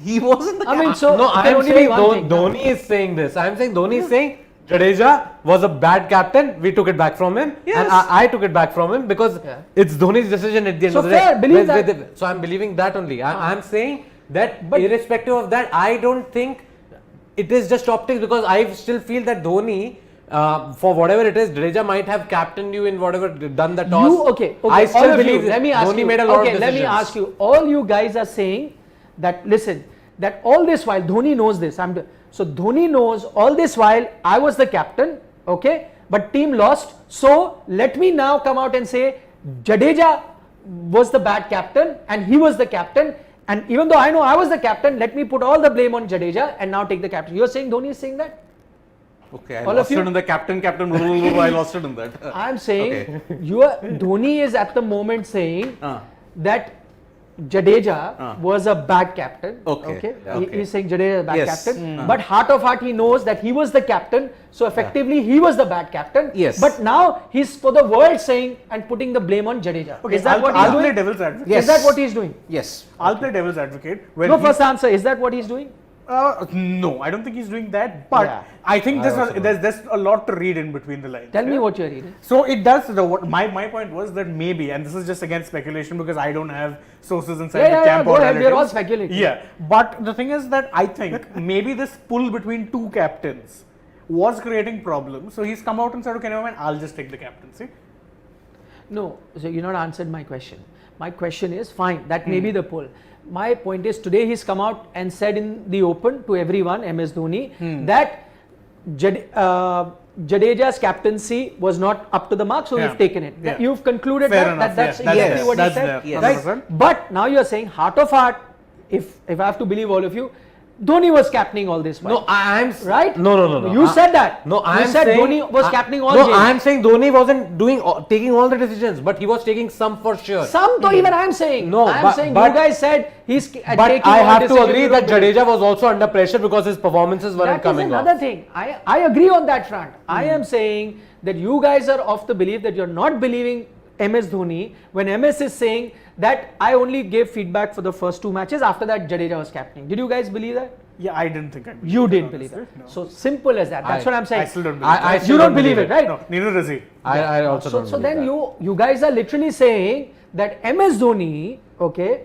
He wasn't the I mean, captain. so No, there I am only be saying one thing. Dhoni is saying this. I am saying Dhoni is saying Jadeja was a bad captain. We took it back from him, Yes. and I took it back from him because Yeah. it's Dhoni's decision at the end So of the day. fair, believe that. So I'm believing that only. I'm saying that, irrespective of that, I don't think it is just optics, because I still feel that Dhoni, for whatever it is, Jadeja might have captained you in whatever done the toss. Okay. I all still of believe you, let me ask Dhoni you. made a lot of Okay, decisions. let me ask you. All you guys are saying that, listen, that all this while Dhoni knows this. So Dhoni knows all this while I was the captain, okay, but team lost. So let me now come out and say Jadeja was the bad captain and he was the captain. And even though I know I was the captain, let me put all the blame on Jadeja and now take the captain. You're saying Dhoni is saying that? Okay, I All of lost you? it in the captain. I lost it in that. I'm saying Okay. Dhoni is at the moment saying that Jadeja was a bad captain. Okay. Okay. He's saying Jadeja is a bad Yes. captain. But heart of heart, he knows that he was the captain. So effectively, he was the bad captain. Yes. But now he's for the world saying and putting the blame on Jadeja. Okay, Is that what I'll he's play doing? devil's advocate. Yes. Is that what he's doing? Yes. I'll play devil's advocate. When No, he's- first answer. Is that what he's doing? No, I don't think he's doing that. But Yeah. I think there's a lot to read in between the lines. Tell me yeah? what you're reading. So it does. My point was that maybe, and this is just again speculation because I don't have sources inside Yeah, the camp. go or ahead, we're all relatives. speculating. Yeah, but the thing is that I think maybe this pull between two captains was creating problems. So he's come out and said, "Okay, never mind. I'll just take the captaincy." No, so you not answered my question. My question is fine, that may be the pull. My point is today he's come out and said in the open to everyone, MS Dhoni, that Jadeja's captaincy was not up to the mark, so Yeah. we've taken it. Yeah. You've concluded Fair that, enough, that's yeah. exactly what he That's said, there, yes. right? 100%. But now you're saying heart of heart, if I have to believe all of you, Dhoni was captaining all this while. No, I'm right? No. You said that. No, you I'm said saying Dhoni was captaining all No, games. I'm saying Dhoni wasn't taking all the decisions, but he was taking some for sure. Some though even I'm saying. No, I'm but- saying but- you guys said he's But taking I all have to decisions, agree you that don't believe. Jadeja was also under pressure because his performances weren't That is coming another off. thing. I agree on that front. I am saying that you guys are of the belief that you're not believing MS Dhoni when MS is saying that I only gave feedback for the first two matches. After that, Jadeja was captaining. Did you guys believe that? Yeah, I didn't think I believed You it, didn't believe honestly. that. No. So simple as that. That's what I'm saying. I still don't believe I it. still You don't believe it, right? No, neither does he. I also So, don't so believe then that. you guys are literally saying that MS Dhoni, okay,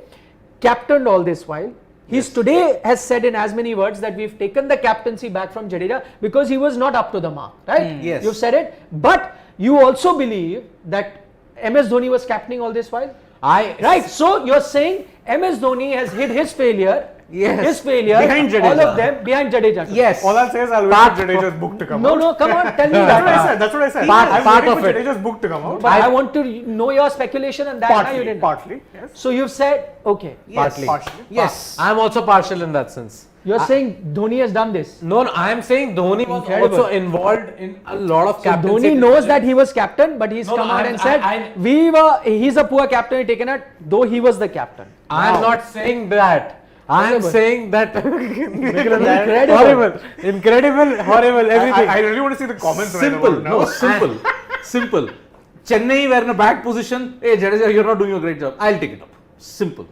captained all this while. He's today has said in as many words that we've taken the captaincy back from Jadeja because he was not up to the mark, right? Yes. You've said it, but you also believe that MS Dhoni was captaining all this while, right? So you're saying MS Dhoni has hid his failure. Yes. His failure. Behind Jadeja. All of them behind Jadeja. Yes. All I'll say is I'll wait for Jadeja's book to come No, out. no, come on, tell me That's what I that. said. That's what I said. Part I'm waiting of for it. Jadeja's book to come out. But I want to know your speculation and that now you Partly, didn't. partly, yes. So you've said, okay, Yes. Partially. Yes. I'm also partial in that sense. you're saying Dhoni has done this. No, I'm saying Dhoni was Incredible. also involved in a lot of So captaincy. Dhoni knows that he was captain, but he's No, come no, out I'm- and said, he's a poor captain, he taken it, though he was the captain. I'm not saying that. I'm Incredible. saying that Incredible. incredible, horrible, everything. I really want to see the comments right Simple. about now. No, simple. Simple. Chennai were in a bad position. Hey, Jadeja, you're not doing a great job. I'll take it up. Simple.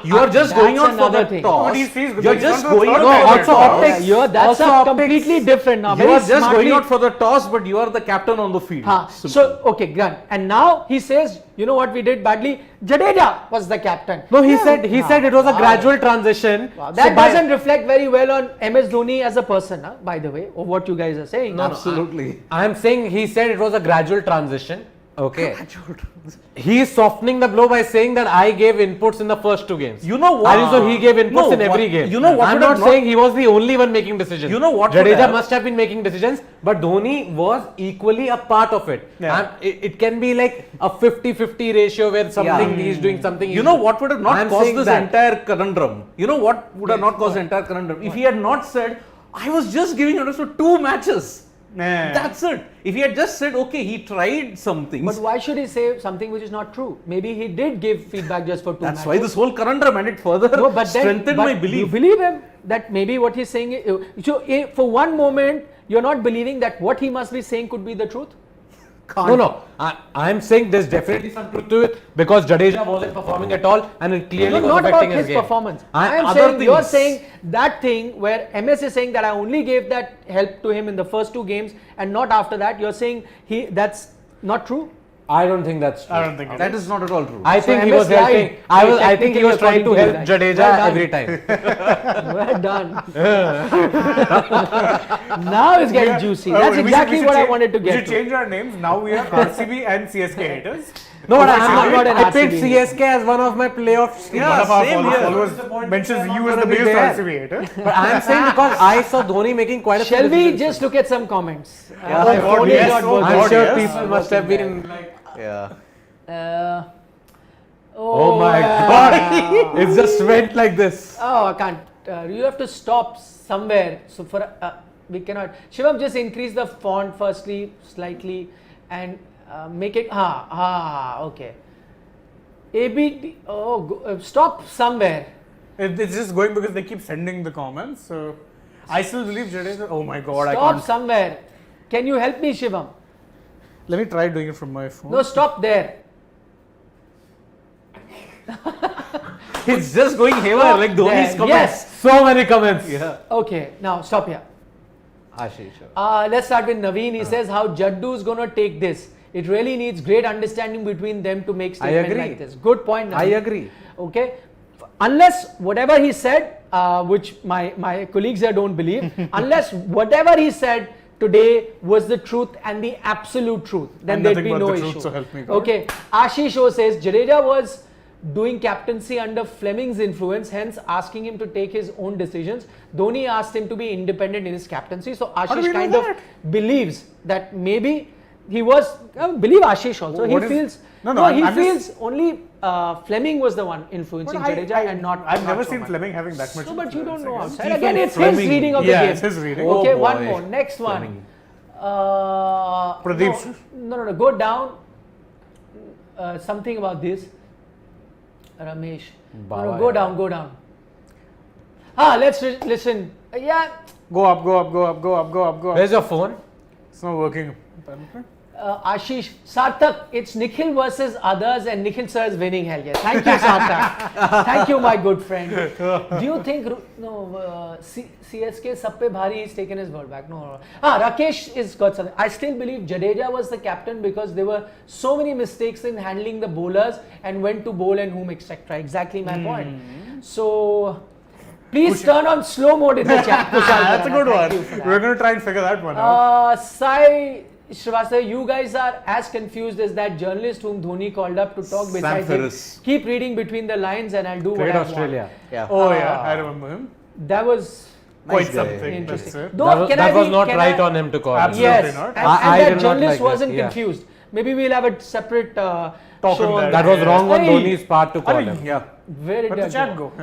You are just going that's out for another the thing. toss. But he's You're he's just gone for the going third out. time Also right now. optics. That's Also a optics. completely different now. You Very are just smartly. going out for the toss, but you are the captain on the field. Simple. So, okay, done. And now he says, you know what we did badly? Jadeja was the captain. No, he said it was a gradual transition. Wow, So that by- doesn't reflect very well on MS Dhoni as a person, by the way, or what you guys are saying. Absolutely. I'm saying he said it was a gradual transition. Okay. He is softening the blow by saying that I gave inputs in the first two games. You know what? And so he gave inputs No, in every what- game. you know what I'm would not have saying he was the only one making decisions. You know what would Jadeja have- must have been making decisions, but Dhoni was equally a part of it. Yeah. And it can be like a 50-50 ratio where something he's doing something. You he's know doing. what would have not I'm caused saying this that. entire conundrum? You know what would have not caused the entire conundrum? If he had not said, I was just giving orders for 2 matches. Nah. That's it. If he had just said, okay, he tried some things. But why should he say something which is not true? Maybe he did give feedback just for 2 That's matches. why this whole conundrum, and it further No, but then, strengthened but my you belief. believe him that maybe what he's saying is, so for one moment you're not believing that what he must be saying could be the truth? No. I'm saying there's definitely some truth to it because Jadeja wasn't performing at all and it clearly No, was not affecting about his game. performance. I- I am other saying you're things. saying that thing where MS is saying that I only gave that help to him in the first 2 games and not after that. You're saying that's not true. I don't think that's true. I don't think That is not at all true. I think he MS was helping. lied. I think he was trying to help Technically, Jadeja well done. every time. Well done. Now it's getting juicy. That's exactly what I wanted to We get should to. change our names. Now we have RCB and CSK haters. No, but I'm not an I picked RCB. CSK as one of my playoffs. Yeah, One of our same here. followers mentions you as the gonna be biggest there. RCB hater. But I'm saying because I saw Dhoni making quite a few Shall we decisions. just look at some comments? Yeah. My Oh, phone yes. is not Oh, working. I'm God, sure yes. people must have been like, Yeah. oh my wow. god, it just went like this. Oh, I can't. You have to stop somewhere. So for we cannot. Shivam, just increase the font firstly slightly and make it. Okay. ABD. Stop somewhere. It's just going because they keep sending the comments. So I still believe Jadeja. Oh my god, I Stop can't. somewhere. Can you help me, Shivam? Let me try doing it from my phone. No, stop there. It's just going haywire like Dhoni's There. comments. Yes. So many comments. Yeah. Okay. Now stop here. Ashish. Let's start with Naveen. He says how Jaddu is gonna take this. It really needs great understanding between them to make statement agree. like this. Good point, Naveen. I agree. Okay. Unless whatever he said, which my colleagues here don't believe, unless whatever he said today was the truth and the absolute truth, then And there'd nothing be but no the issue. truth, so help me God. Okay. Ashish O says Jadeja was doing captaincy under Fleming's influence, hence asking him to take his own decisions. Dhoni asked him to be independent in his captaincy. So do we Ashish know kind of believes that maybe he was. Believe Ashish also. What He is- feels. No, he I'm feels just- only Fleming was the one influencing Jadeja and not. I've not never so seen much. Fleming having that much. No, but you don't influence, know I guess. outside. Again, it's his Fleming. reading of Yeah, the game. it's his reading. Okay, Oh, one boy. more. Next one. Fleming. Pradeep. No. Go down. Something about this. Ramesh. No, go down. Let's listen. Yeah. Go up, go up, go up, go up, go up, go up. Where's your phone? It's not working. Apparently. Ashish, Sarthak, it's Nikhil versus others and Nikhil sir is winning, hell yes. Thank you, Sarthak. Thank you, my good friend. Do you think, CSK sab pe bhari, he's taken his word back? No. Rakesh is got something. I still believe Jadeja was the captain because there were so many mistakes in handling the bowlers and when to bowl and whom, etc. Exactly my point. So, please turn on slow mode in the chat. Kushal That's a Khurana. good Thank you one. for that. We're going to try and figure that one out. Sai Srivastava, you guys are as confused as that journalist whom Dhoni called up to talk beside him. Ferris. Keep reading between the lines and I'll do Great what I Australia. want. Yeah. Oh yeah, I remember him. That was Quite guy. something. interesting. That's it. Though, That was not right on him to call. him. Absolutely Yes, not. and I that did not journalist like that, wasn't yeah. confused. Maybe we'll have a separate on show on that. That was Yeah. wrong on Hey. Dhoni's part to call I him. mean, Yeah. Where did Let the that chat go? go.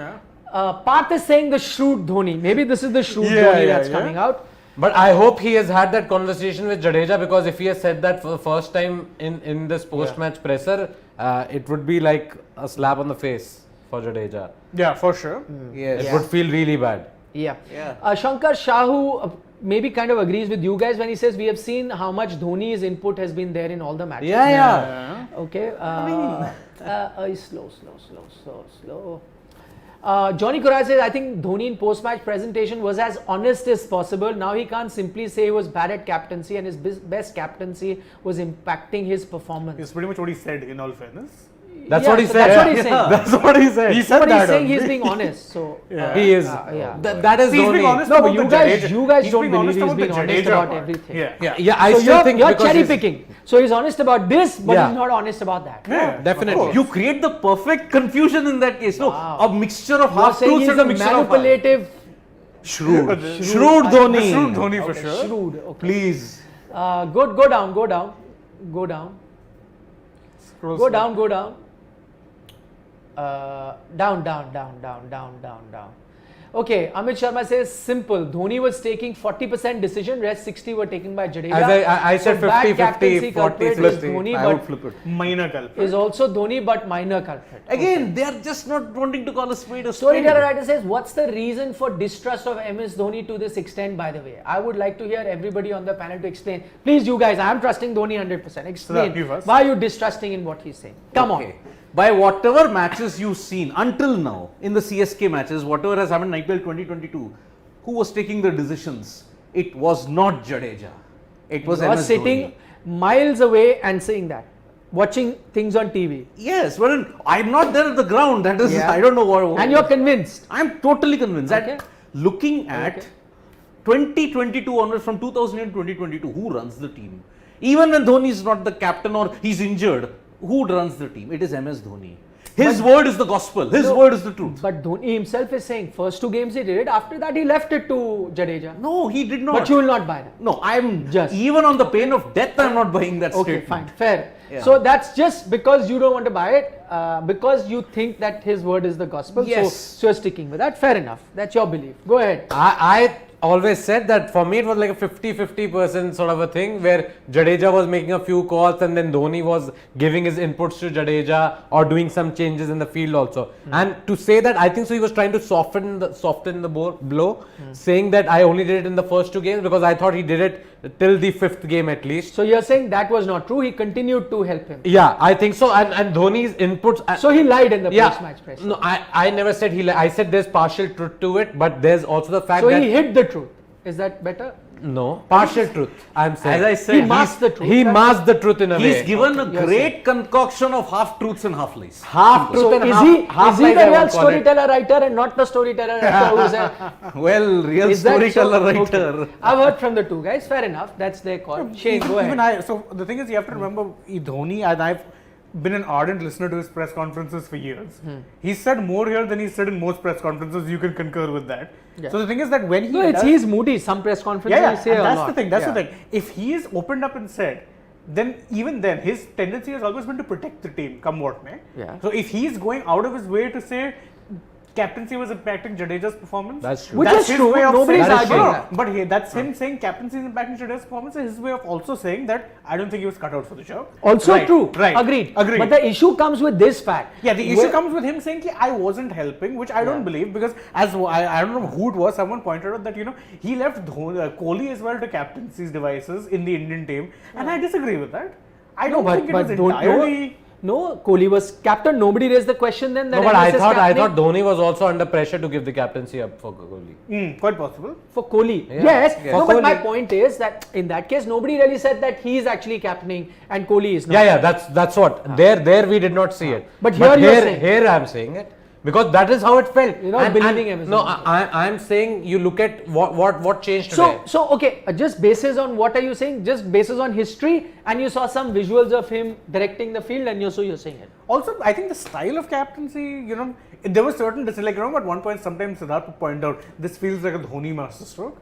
Yeah. Parth is saying the shrewd Dhoni. Maybe this is the shrewd Yeah, Dhoni yeah, that's yeah. coming out. But I hope he has had that conversation with Jadeja because if he has said that for the first time in this post-match presser, it would be like a slap on the face for Jadeja. Yeah, for sure. Yes. It would feel really bad. Yeah. Yeah. Shankar Shahu maybe kind of agrees with you guys when he says we have seen how much Dhoni's input has been there in all the matches. Yeah. Okay. Slow. Johnny Kurai says, I think Dhoni in post-match presentation was as honest as possible. Now he can't simply say he was bad at captaincy and his best captaincy was impacting his performance. It's pretty much what he said, in all fairness. That's Yeah, what he so said. that's what he's saying. That's what he said. He said But that. he's saying he's only. being honest. So Yeah. He is. yeah. That is See, he's being Dhoni. honest No, but about you the guys Jadeja. don't being believe honest he's about being the honest Jadeja about part. everything. Yeah. Yeah, I So still think you're because cherry he's- picking. So he's honest about this, but Yeah. he's not honest about that. Yeah, Definitely. of course. You create the perfect confusion in that case. No, Wow. a mixture of You're half saying truths he's and a a mixture of manipulative, shrewd. Shrewd. Shrewd Dhoni. Shrewd Dhoni for okay, sure. shrewd. Okay. Please. Go down. Go down. Scroll Go slow. down. Down. Okay, Amit Sharma says simple. Dhoni was taking 40% decision, rest 60 were taken by Jadeja. As I said, bad 50, captaincy 50, culprit 40, is 50. Dhoni, I would but flip it. Minor culprit. is also Dhoni, but minor culprit. Again, they are just not wanting to call a spade a spade. Storyteller writer says, what's the reason for distrust of MS Dhoni to this extent, by the way? I would like to hear everybody on the panel to explain. Please, you guys, I am trusting Dhoni 100%. Explain you first. why are you distrusting in what he's saying. Come on. By whatever matches you've seen until now, in the CSK matches, whatever has happened in IPL 2022, who was taking the decisions? It was not Jadeja. It was You are MS sitting Dhoni. miles away and saying that. Watching things on TV. Yes, well, I'm not there at the ground. That is, Yeah. I don't know what. And you're convinced. I'm totally convinced Okay. that looking at 2022 onwards, from 2000 and 2022, who runs the team? Even when Dhoni is not the captain or he's injured, who runs the team? It is MS Dhoni. His word is the gospel. His word is the truth. But Dhoni himself is saying first 2 games he did it. After that he left it to Jadeja. No, he did not. But you will not buy that. No, I'm Just. even on the pain of death, I'm not buying that Okay, statement. fine, fair. Yeah. So that's just because you don't want to buy it, because you think that his word is the gospel. Yes. So you're sticking with that. Fair enough. That's your belief. Go ahead. I always said that for me it was like a 50-50% sort of a thing where Jadeja was making a few calls and then Dhoni was giving his inputs to Jadeja or doing some changes in the field also. And to say that, I think so he was trying to soften the blow, saying that I only did it in the first 2 games because I thought he did it till the 5th game at least. So you're saying that was not true. He continued to help him. Yeah, I think so. And Dhoni's inputs. So he lied in the yeah, post-match press. no, I never said I said there's partial truth to it, but there's also the fact So that he hid the truth. Is that better? no partial truth. I'm saying As I said, He masked the truth. he masked the truth in a he's way. given a you're great concoction of half truths and half lies. half truth So and is half he lies, the I real won't call it. storyteller writer and not the storyteller writer who's a... Well, real Is that storyteller so? writer. Okay. I've heard from the two guys. Fair enough. That's their call. Shane, go Even ahead. so the thing is, you have to remember Dhoni, and I've been an ardent listener to his press conferences for years. He said more here than he said in most press conferences. You can concur with that. Yeah. So the thing is that when he No, does, he's moody. Some press conferences yeah, he say and a that's lot. the thing. That's Yeah. the thing. If he is opened up and said, then even then his tendency has always been to protect the team, come what may. Yeah. So if he is going out of his way to say captaincy was impacting Jadeja's performance, That's true. Which that's is his true. way of Nobody's saying, arguing No, that. but that's him saying captaincy is impacting Jadeja's performance. Is his way of also saying that I don't think he was cut out for the job. Also Right, true. Right. Agreed. Agreed. But the issue comes with this fact. Yeah, the issue Where- comes with him saying I wasn't helping, which I don't believe, because as I don't know who it was, someone pointed out that he left Kohli as well to captaincy's devices in the Indian team, and I disagree with that. I don't think it was entirely. No, Kohli was captain. Nobody raised the question then that No, but MS I is thought captaining Dhoni was also under pressure to give the captaincy up for Kohli. Quite possible. for Kohli. Yeah, Yes. yes. No, For but my Kohli. point is that in that case, nobody really said that he is actually captaining and Kohli is not. Yeah, that's what. There we did not see it. But here you're saying. here I'm saying it. Because that is how it felt. You're not believing MS No, Dhoni. I'm saying you look at what changed today. So okay, just basis on what are you saying? Just basis on history, and you saw some visuals of him directing the field, and you're saying it. Also, I think the style of captaincy, there was certain like at one point, sometimes Siddharth would point out this feels like a Dhoni masterstroke.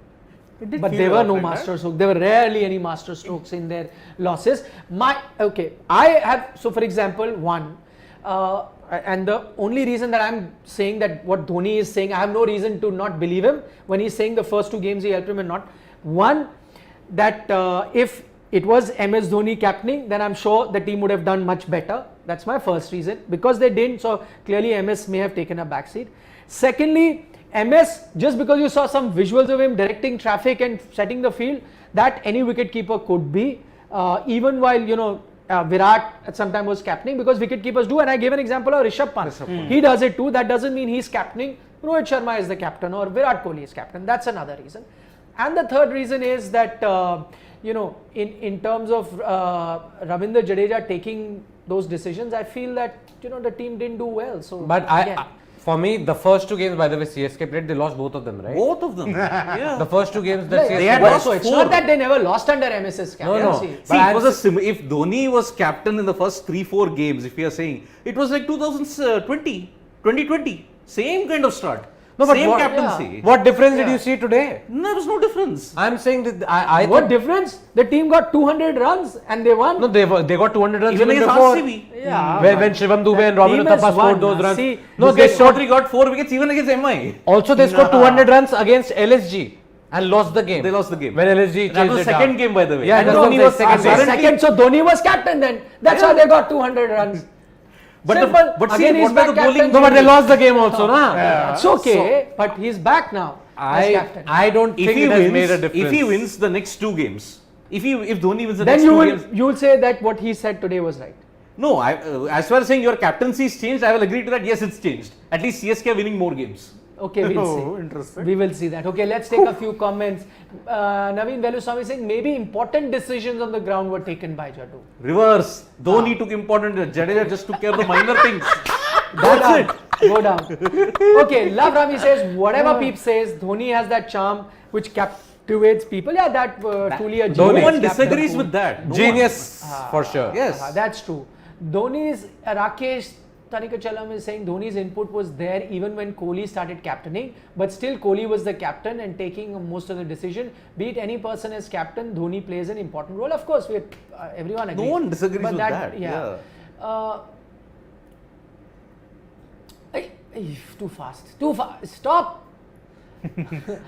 It did But feel there a were lot no like that. master strokes. There were rarely any master strokes in their losses. I have, so for example, and the only reason that I'm saying that what Dhoni is saying, I have no reason to not believe him when he's saying the first 2 games he helped him and not. One, that if it was MS Dhoni captaining, then I'm sure the team would have done much better. That's my first reason. Because they didn't, so clearly MS may have taken a backseat. Secondly, MS, just because you saw some visuals of him directing traffic and setting the field, that any wicketkeeper could be, even while, Virat at some time was captaining, because wicket keepers do, and I gave an example of Rishabh Pant. He does it too. That doesn't mean he's captaining. Rohit Sharma is the captain or Virat Kohli is captain. That's another reason. And the third reason is that in terms of Ravindra Jadeja taking those decisions, I feel that the team didn't do well. So, But for me, the first 2 games, by the way, CSK played, they lost both of them, right? Both of them. Yeah. The first 2 games that CSK They had played. lost so it's 4. not that they never lost under MS's captaincy. No. See, But it was if Dhoni was captain in the first 3-4 games, if we are saying, it was like 2020, same kind of start. No, but Same what, captaincy. what difference did Yeah. you see today? No, there was no difference. I'm saying that I What thought- difference? The team got 200 runs and they won. No, they got 200 runs Even even against before. RCB. Yeah, When Shivam Dube and Robin team Uthappa has scored won. those runs. See, No, They they scored. got 4 wickets even against MI. Also, they scored 200 runs against LSG and lost the game. They lost the game. When LSG That changed was it second up. game, by the way. Yeah, And that Dhoni was was their second apparently- second, so Dhoni was captain then. That's why they got 200 runs. But Simple. but see, Again, he's what were back the captain. bowling? No, but they lost the game also, na? It's okay, but he's back now as captain. I don't If think he it has wins, made a difference. if he wins the next 2 games, if Dhoni wins the Then next you 2 will games, you will say that what he said today was right. no, as far as saying your captaincy's changed, I will agree to that. Yes, it's changed. At least CSK are winning more games. Okay, we'll Oh, see. interesting. We will see that. Okay, let's take a few comments. Naveen Veluswamy saying maybe important decisions on the ground were taken by Jadu. Reverse. Dhoni took important. Jadeja just took care of the minor things. Go down. Go down. Okay, Love Rami says whatever Peep says, Dhoni has that charm which captivates people. Yeah, that truly a No genius one captain. disagrees with that. No Genius, for sure. Yes. That's true. Dhoni's Rakesh Tanikachalam is saying Dhoni's input was there even when Kohli started captaining, but still Kohli was the captain and taking most of the decision. Be it any person as captain, Dhoni plays an important role. Of course, everyone agrees. No one disagrees But with that. Yeah. Too fast. Too fast. Stop.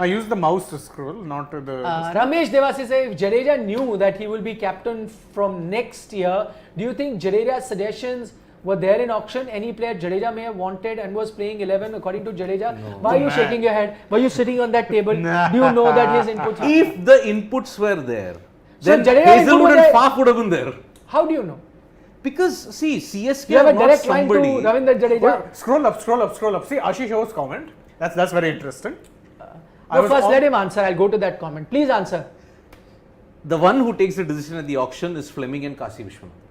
I use the mouse to scroll, not to the. Ramesh Devasi says, if Jadeja knew that he will be captain from next year, do you think Jadeja's suggestions were there in auction? Any player Jadeja may have wanted and was playing 11 according to Jadeja? Why are you shaking your head? Were you sitting on that table? Do you know that his inputs? If the inputs were there, So then Jadeja Hazelwood included and a- Faf would have been there. How do you know? Because see, CSK You have are a not direct line to somebody. Ravindra Jadeja. Well, scroll up, scroll up, scroll up. See Ashish O's comment. That's very interesting. I No, was first on- let him answer. I'll go to that comment. Please answer. The one who takes the decision at the auction is Fleming and Kasi Vishwanath.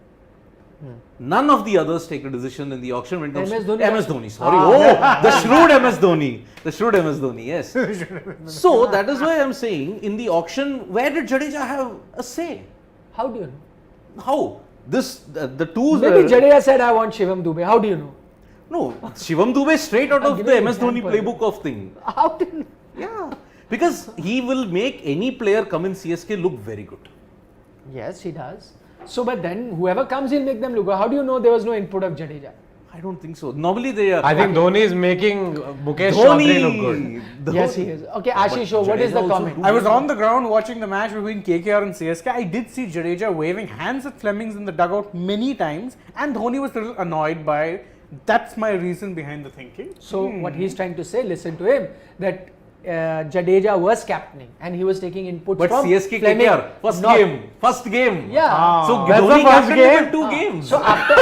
None of the others take a decision in the auction when it comes MS to Dhoni MS also? Dhoni. Sorry, the shrewd MS Dhoni. The shrewd MS Dhoni. Yes. So that is why I'm saying in the auction, where did Jadeja have a say? How do you know? How? The two. Maybe Jadeja said, I want Shivam Dube. How do you know? No, Shivam Dube is straight out I'm of giving the an MS Dhoni example. playbook of thing. How do you know? Yeah, because he will make any player come in CSK look very good. Yes, he does. So, but then whoever comes, he'll make them look good. How do you know there was no input of Jadeja? I don't think so. Normally they are. I think Dhoni is making Mukesh Chaudhary look good. Yes, he is. Okay, Ashish, what is Jadeja the also comment? do- I was on the ground watching the match between KKR and CSK. I did see Jadeja waving hands at Flemings in the dugout many times, and Dhoni was a little annoyed by. That's my reason behind the thinking. So, what he's trying to say, listen to him, that Jadeja was captaining and he was taking inputs But from CSK Fleming, KKR, first not- game. First game. Yeah. So That's Dhoni the first captained him in game. 2 games. So after,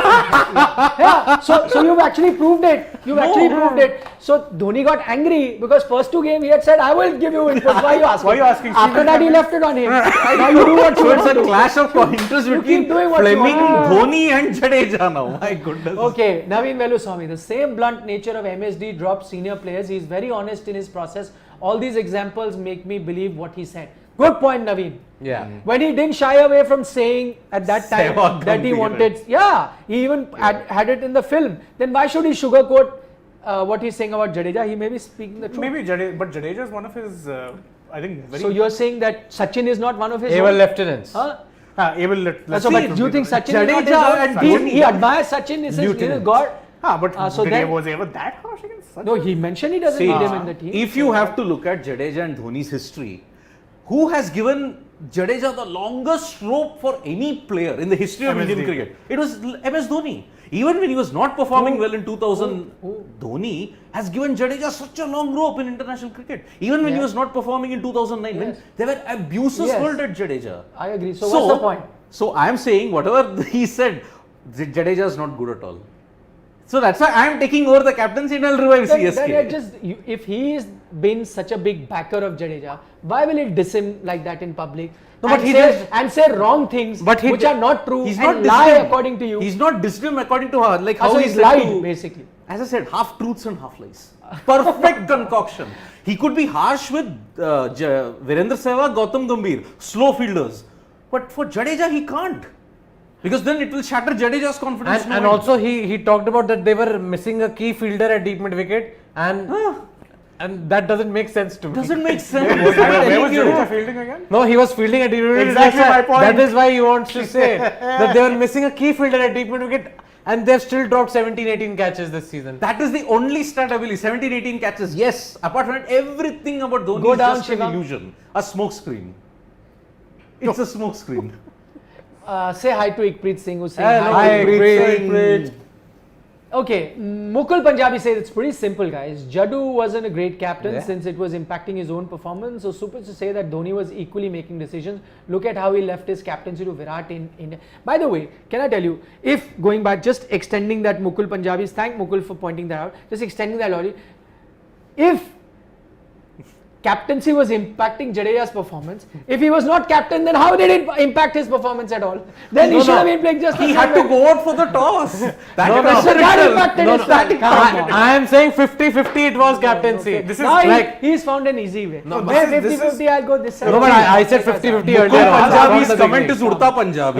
yeah, so you've actually proved it. You've actually proved it. So Dhoni got angry because first 2 games he had said, I will give you inputs. Why are you asking? Why are you asking? After that he left it on him. Now you do what you So want it's to a do. clash of interest You between keep doing what you Fleming, want. Dhoni and Jadeja now. My goodness. Okay, Naveen Veluswamy, the same blunt nature of MSD drops senior players. He's very honest in his process. All these examples make me believe what he said. Good point, Naveen. Yeah. When he didn't shy away from saying at that time Sehwag that he Gambhir. wanted, yeah, he even had it in the film. Then why should he sugarcoat what he's saying about Jadeja? He may be speaking the truth. Maybe Jadeja, but Jadeja is one of his, I think, very So you're saying that Sachin is not one of his Able own? lieutenants. Huh? able. Let's So, see. but do you think Sachin Jadeja is not and his own? Dhoni. He admires Sachin, he says he is God. But so did then- he was ever that harsh against such? No, he mentioned he doesn't See, need him in the team. if you have to look at Jadeja and Dhoni's history, who has given Jadeja the longest rope for any player in the history of MS Indian Dhoni. cricket? It was MS Dhoni. Even when he was not performing well in 2000, Dhoni has given Jadeja such a long rope in international cricket. Even when he Yeah. was not performing in 2009, when Yes. there were abuses Yes. hurled at Jadeja. I agree. So what's the point? So I am saying whatever he said, Jadeja is not good at all. So that's why I am taking over the captaincy and I'll revive Then CSK. it just, if he has been such a big backer of Jadeja, why will he diss him like that in public? No, and but he say, does- and say wrong things But he which d- are not true He's and not lie dissed him. according to you. He's not dissed him according to her, like how so he he's said lied to- basically. As I said, half truths and half lies. Perfect concoction. He could be harsh with Virendra Sehwag, Gautam Gambhir, slow fielders. But for Jadeja, he can't. Because then it will shatter Jadeja's confidence. And also he talked about that they were missing a key fielder at deep mid wicket and And that doesn't make sense to me. Doesn't make sense. Where was Jadeja fielding again? No, he was fielding at deep mid. Exactly my point. That is why he wants to say that they were missing a key fielder at deep mid wicket, and they've still dropped 17-18 catches this season. That is the only stat I believe. 17-18 catches. Yes. Apart from it, everything about Dhoni Go is down, just an Shivam. illusion. A smoke screen. It's a smoke screen. Say hi to Ikpreet Singh who's saying Hello, hi. Ikpreet. Okay, Mukul Punjabi says it's pretty simple, guys. Jaddu wasn't a great captain Yeah. since it was impacting his own performance. So, super to say that Dhoni was equally making decisions. Look at how he left his captaincy to Virat in India. By the way, can I tell you, if going back, just extending that Mukul Punjabi's, thank Mukul for pointing that out, just extending that logic. If captaincy was impacting Jadeja's performance, if he was not captain, then how did it impact his performance at all? Then he should have been playing just He the had same to way. go out for the toss. That No, no. So that impacted his captaincy. I am saying 50-50 it was captaincy. This is Now like- he's found an easy way. No, Where this is- 50-50, I'll go this side. No, but I said 50-50 earlier. Mukul on. Punjabi's From the comment is beginning. Urta Punjabi.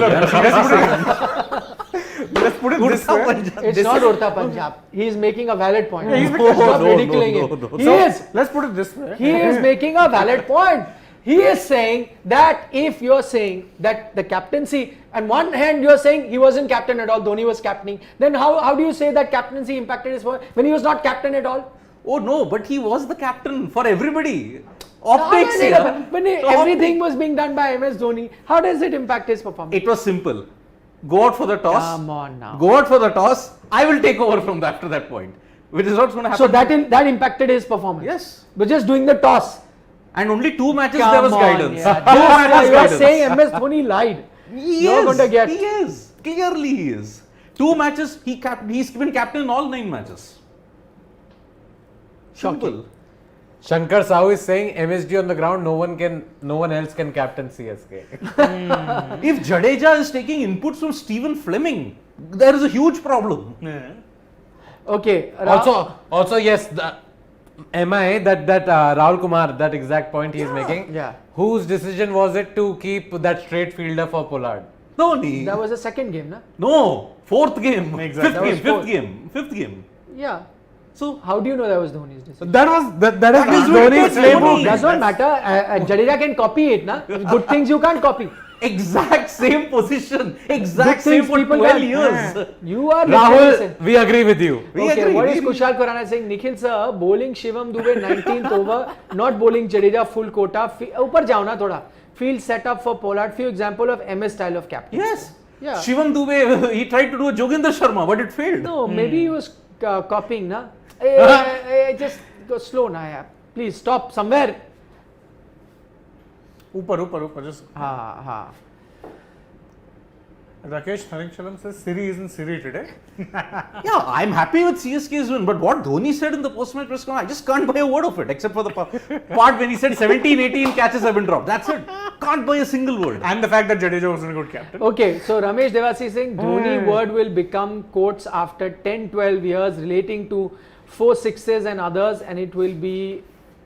Let's put it this Urta way. Punjabi. It's not Urta Punjab. He's making a valid point. he's making- Stop No, no, ridiculing no, it. no. He So, is. let's put it this way. He is making a valid point. He is saying that if you're saying that the captaincy, on one hand you're saying he wasn't captain at all, Dhoni was captaining, then how do you say that captaincy impacted his performance when he was not captain at all? Oh no, but he was the captain for everybody. Optics How here. does it- when everything was being done by MS Dhoni, how does it impact his performance? It was simple. Go out for the toss. Come on now. Go out for the toss. I will take over from after that point. Which is what's going to happen. So that impacted his performance. Yes. But just doing the toss. And only 2 matches Come there was on, guidance. yeah. 2 matches You are guidance. saying MS Dhoni lied. He You're is. going to get. He is. Clearly he is. 2 matches he's been captain in all 9 matches. Simple. Shankar Sahu is saying MSD on the ground, no one else can captain CSK. If Jadeja is taking inputs from Stephen Fleming, there is a huge problem. Yeah. Okay. Also yes, the MI that Rahul Kumar, that exact point he is making. Yeah. Whose decision was it to keep that straight fielder for Pollard? Dhoni. That was the second game, na? No. 4th game. Exactly. That was 5th fourth. game. 5th game. Yeah. So How do you know that was Dhoni's decision? That is is Dhoni's Dhoni. playbook. Does not matter. Jadeja can copy it, na? Good things you can't copy. exact same position. Good Exact same things for people 12 can. years. You are Rahul, we agree with you. We okay, agree. what is Kushal Khurana saying? Nikhil sir, bowling Shivam Dube 19th over, not bowling Jadeja full quota. ऊपर जाओ ना थोड़ा. Field set up for Pollard. Few example of MS style of captain. Yes. Yeah. Shivam Dube, he tried to do a Joginder Sharma, but it failed. No, maybe he was copying, na? Just go slow, na, yeah. Please stop somewhere. Upar, just. Ha. Rakesh Haringchalam says Siri isn't Siri today. Yeah, I'm happy with CSK's win, but what Dhoni said in the post-match press conference, I just can't buy a word of it, except for the part when he said 17-18 catches have been dropped. That's it. Can't buy a single word. And the fact that Jadeja wasn't a good captain. Okay, so Ramesh Devasi is saying Dhoni word will become quotes after 10-12 years relating to 4 sixes and others, and it will be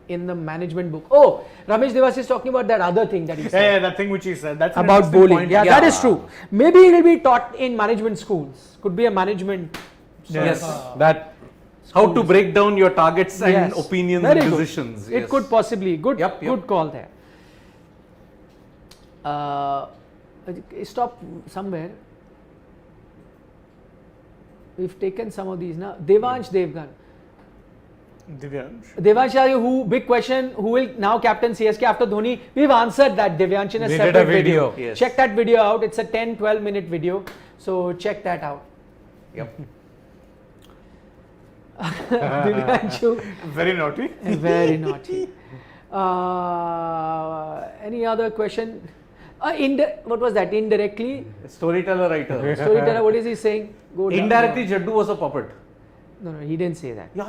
in the management book. Oh, Ramesh Devasi is talking about that other thing that he said. Yeah, that thing which he said. That's an About interesting bowling. point. Yeah, that is true. Maybe it will be taught in management schools. Could be a management. Yes. That How to break down your targets and Yes. opinions Very and good. decisions. It Yes. could possibly. Good Yep. Good call there. Stop somewhere. We've taken some of these now. Devansh Devgan. Divyansh. Who, big question, who will now captain CSK after Dhoni? We've answered that, Divyansh, in a We did separate a video. Yes. Check that video out. It's a 10-12 minute video. So check that out. Yep. Divyanshu, Very naughty. very naughty. Any other question? What was that? Indirectly? Storyteller writer. Storyteller, what is he saying? Go down. Indirectly, Jaddu was a puppet. No, he didn't say that. Yeah,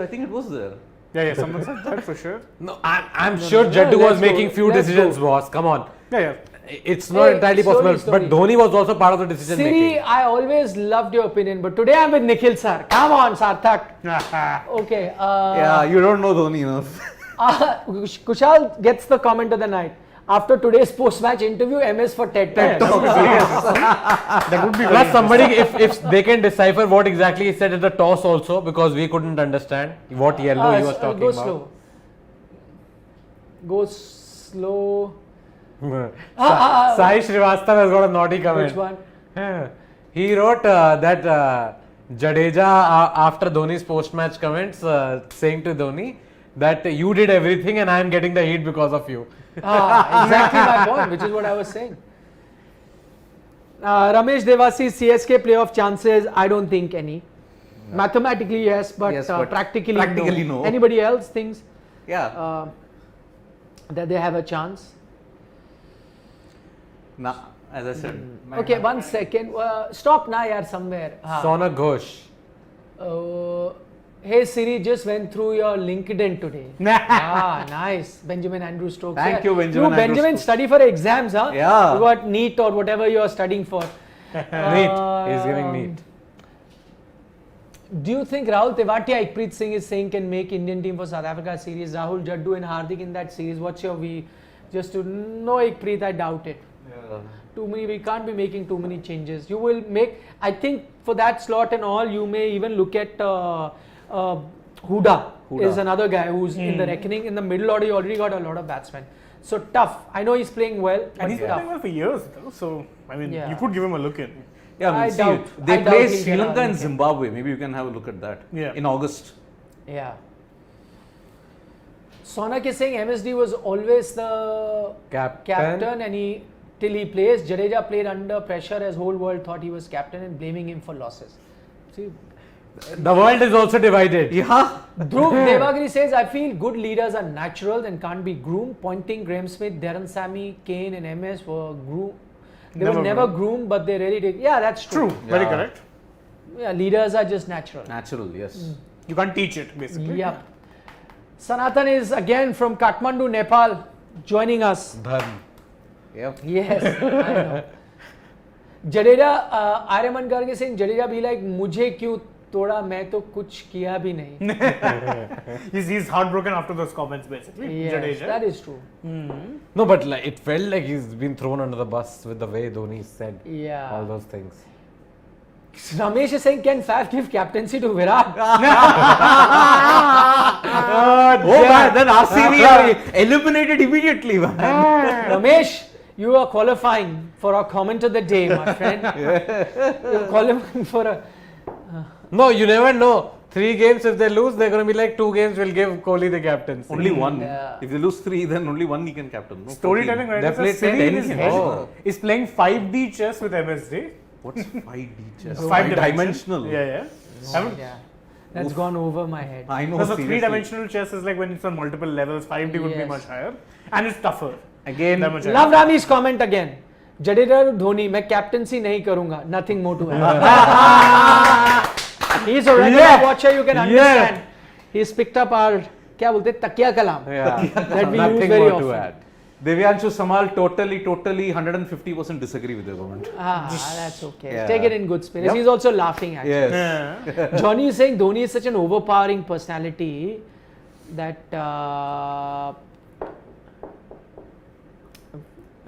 I think it was there. Yeah, someone said that for sure. no, I'm sure Jaddu let's was go. making few Let's decisions, go. boss. Come on. Yeah. It's not Hey, entirely story, possible, story. but Dhoni was also part of the decision Siri, making. I always loved your opinion, but today I'm with Nikhil sir. Come on, Sarthak. Okay. Yeah, you don't know Dhoni enough. Kushal gets the comment of the night. after today's post-match interview, MS for TED Talk. That would be Plus, very somebody, if they can decipher what exactly he said at the toss also, because we couldn't understand what yellow he was talking Go about. slow. Go slow. Sai Srivastava has got a naughty comment. Which one? Yeah. He wrote that Jadeja after Dhoni's post-match comments saying to Dhoni that you did everything and I am getting the heat because of you. Exactly my point, which is what I was saying. Ramesh Devasi, CSK playoff chances, I don't think any. No. Mathematically yes, but, practically no. Anybody else thinks that they have a chance? Nah, as I said. Okay, 1 second. Stop na yaar somewhere. Sonak Ghosh. Hey Siri, just went through your LinkedIn today. Nice. Benjamin Andrew Stokes. Thank you, Benjamin. Benjamin, study for exams, huh? Yeah. You got NEET or whatever you are studying for. NEET. He's giving NEET. Do you think Rahul Tewatia, Ikpreet Singh is saying can make Indian team for South Africa series? Rahul, Jaddu and Hardik in that series. What's your view? Just to know Ikpreet, I doubt it. Too many, we can't be making too many changes. You will make, I think for that slot and all, you may even look at Huda is another guy who's in the reckoning. In the middle order, you already got a lot of batsmen. So tough. I know he's playing well, but and he's been playing well for years, though. So I mean, you could give him a look in. Yeah, I mean, they play Sri Lanka and Zimbabwe. Maybe you can have a look at that in August. Yeah. Sonak is saying MSD was always the captain and he till he plays. Jadeja played under pressure as whole world thought he was captain and blaming him for losses. See, the world is also divided. Yeah. Dhruv Devagiri says, I feel good leaders are natural and can't be groomed. Pointing Graham Smith, Darren Sammy, Kane and MS were groomed. They were never groomed, but they really did. Yeah, that's true. Very correct. Yeah, leaders are just natural. Natural, yes. You can't teach it, basically. Yep. Sanatan is again from Kathmandu, Nepal, joining us. Dhan. Yep. Yes, I know. Jadeja, Aryaman Garg saying, Jadeja be like, मुझे क्यों तोड़ा मैं तो कुछ किया भी नहीं. He's heartbroken after those comments, basically. Yes, Jadeja. that is true. No, but like, it felt like he's been thrown under the bus with the way Dhoni said all those things. Ramesh is saying, can Faf give captaincy to Virat? Man, then RCB are eliminated immediately, man. Ramesh, you are qualifying for our comment of the day, my friend. You're qualifying for a... No, you never know. 3 games, if they lose, they're going to be like 2 games, we'll give Kohli the captaincy. Only 1. Yeah. If they lose 3, then only 1 he can captain. No, Storytelling, right? They play 10. Is playing 5D chess with MSD. What's 5D chess? 5-dimensional. Yeah. That's gone over my head. I know. So 3-dimensional chess is like when it's on multiple levels. 5D would be much higher. And it's tougher. Again, love Rami's comment again. Jadeja Dhoni, मैं captaincy नहीं करूँगा. Nothing more to add. He's a regular watcher, you can understand. He's picked up our, क्या बोलते तकिया कलाम. That we use very often. Devyanshu Samal totally 150% disagree with the government. That's okay. Take it in good spirits. He's also laughing actually. Yes. Johnny is saying Dhoni is such an overpowering personality that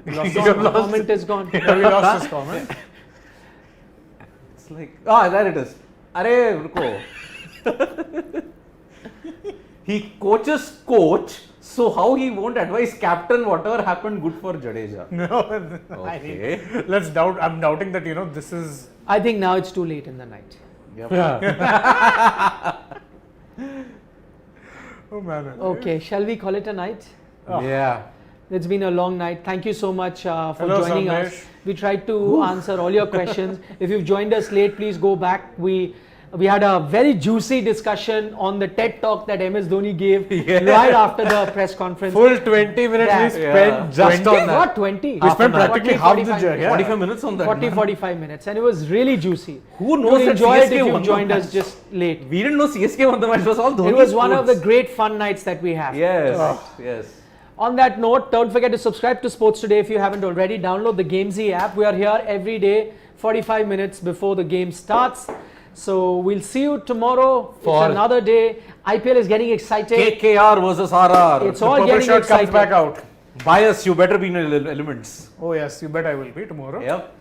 comment is gone. We lost his comment. It's like, there it is. Arey, ruko. He coaches coach, so how he won't advise captain whatever happened good for Jadeja? No, okay. I'm doubting that, this is... I think now it's too late in the night. Yep. Oh man. Okay, shall we call it a night? Yeah. It's been a long night. Thank you so much for joining us. We tried to answer all your questions. If you've joined us late, please go back. We had a very juicy discussion on the TED talk that MS Dhoni gave right after the press conference. Full 20 minutes we spent just on that. Not 20. We spent practically half the journey. 45 minutes on that. 45 minutes, and it was really juicy. Who knows that enjoy it CSK if you won joined the us just late. We didn't know CSK won the match. It was all Dhoni. It was one of the great fun nights that we have. Yes. Yes. On that note, don't forget to subscribe to Sports Today if you haven't already. Download the Gamezy app. We are here every day, 45 minutes before the game starts. So we'll see you tomorrow. It's another day. IPL is getting excited. KKR versus RR. It's all getting excited. Comes back out. Bias, you better be in your elements. Oh yes, you bet I will be tomorrow. Yep.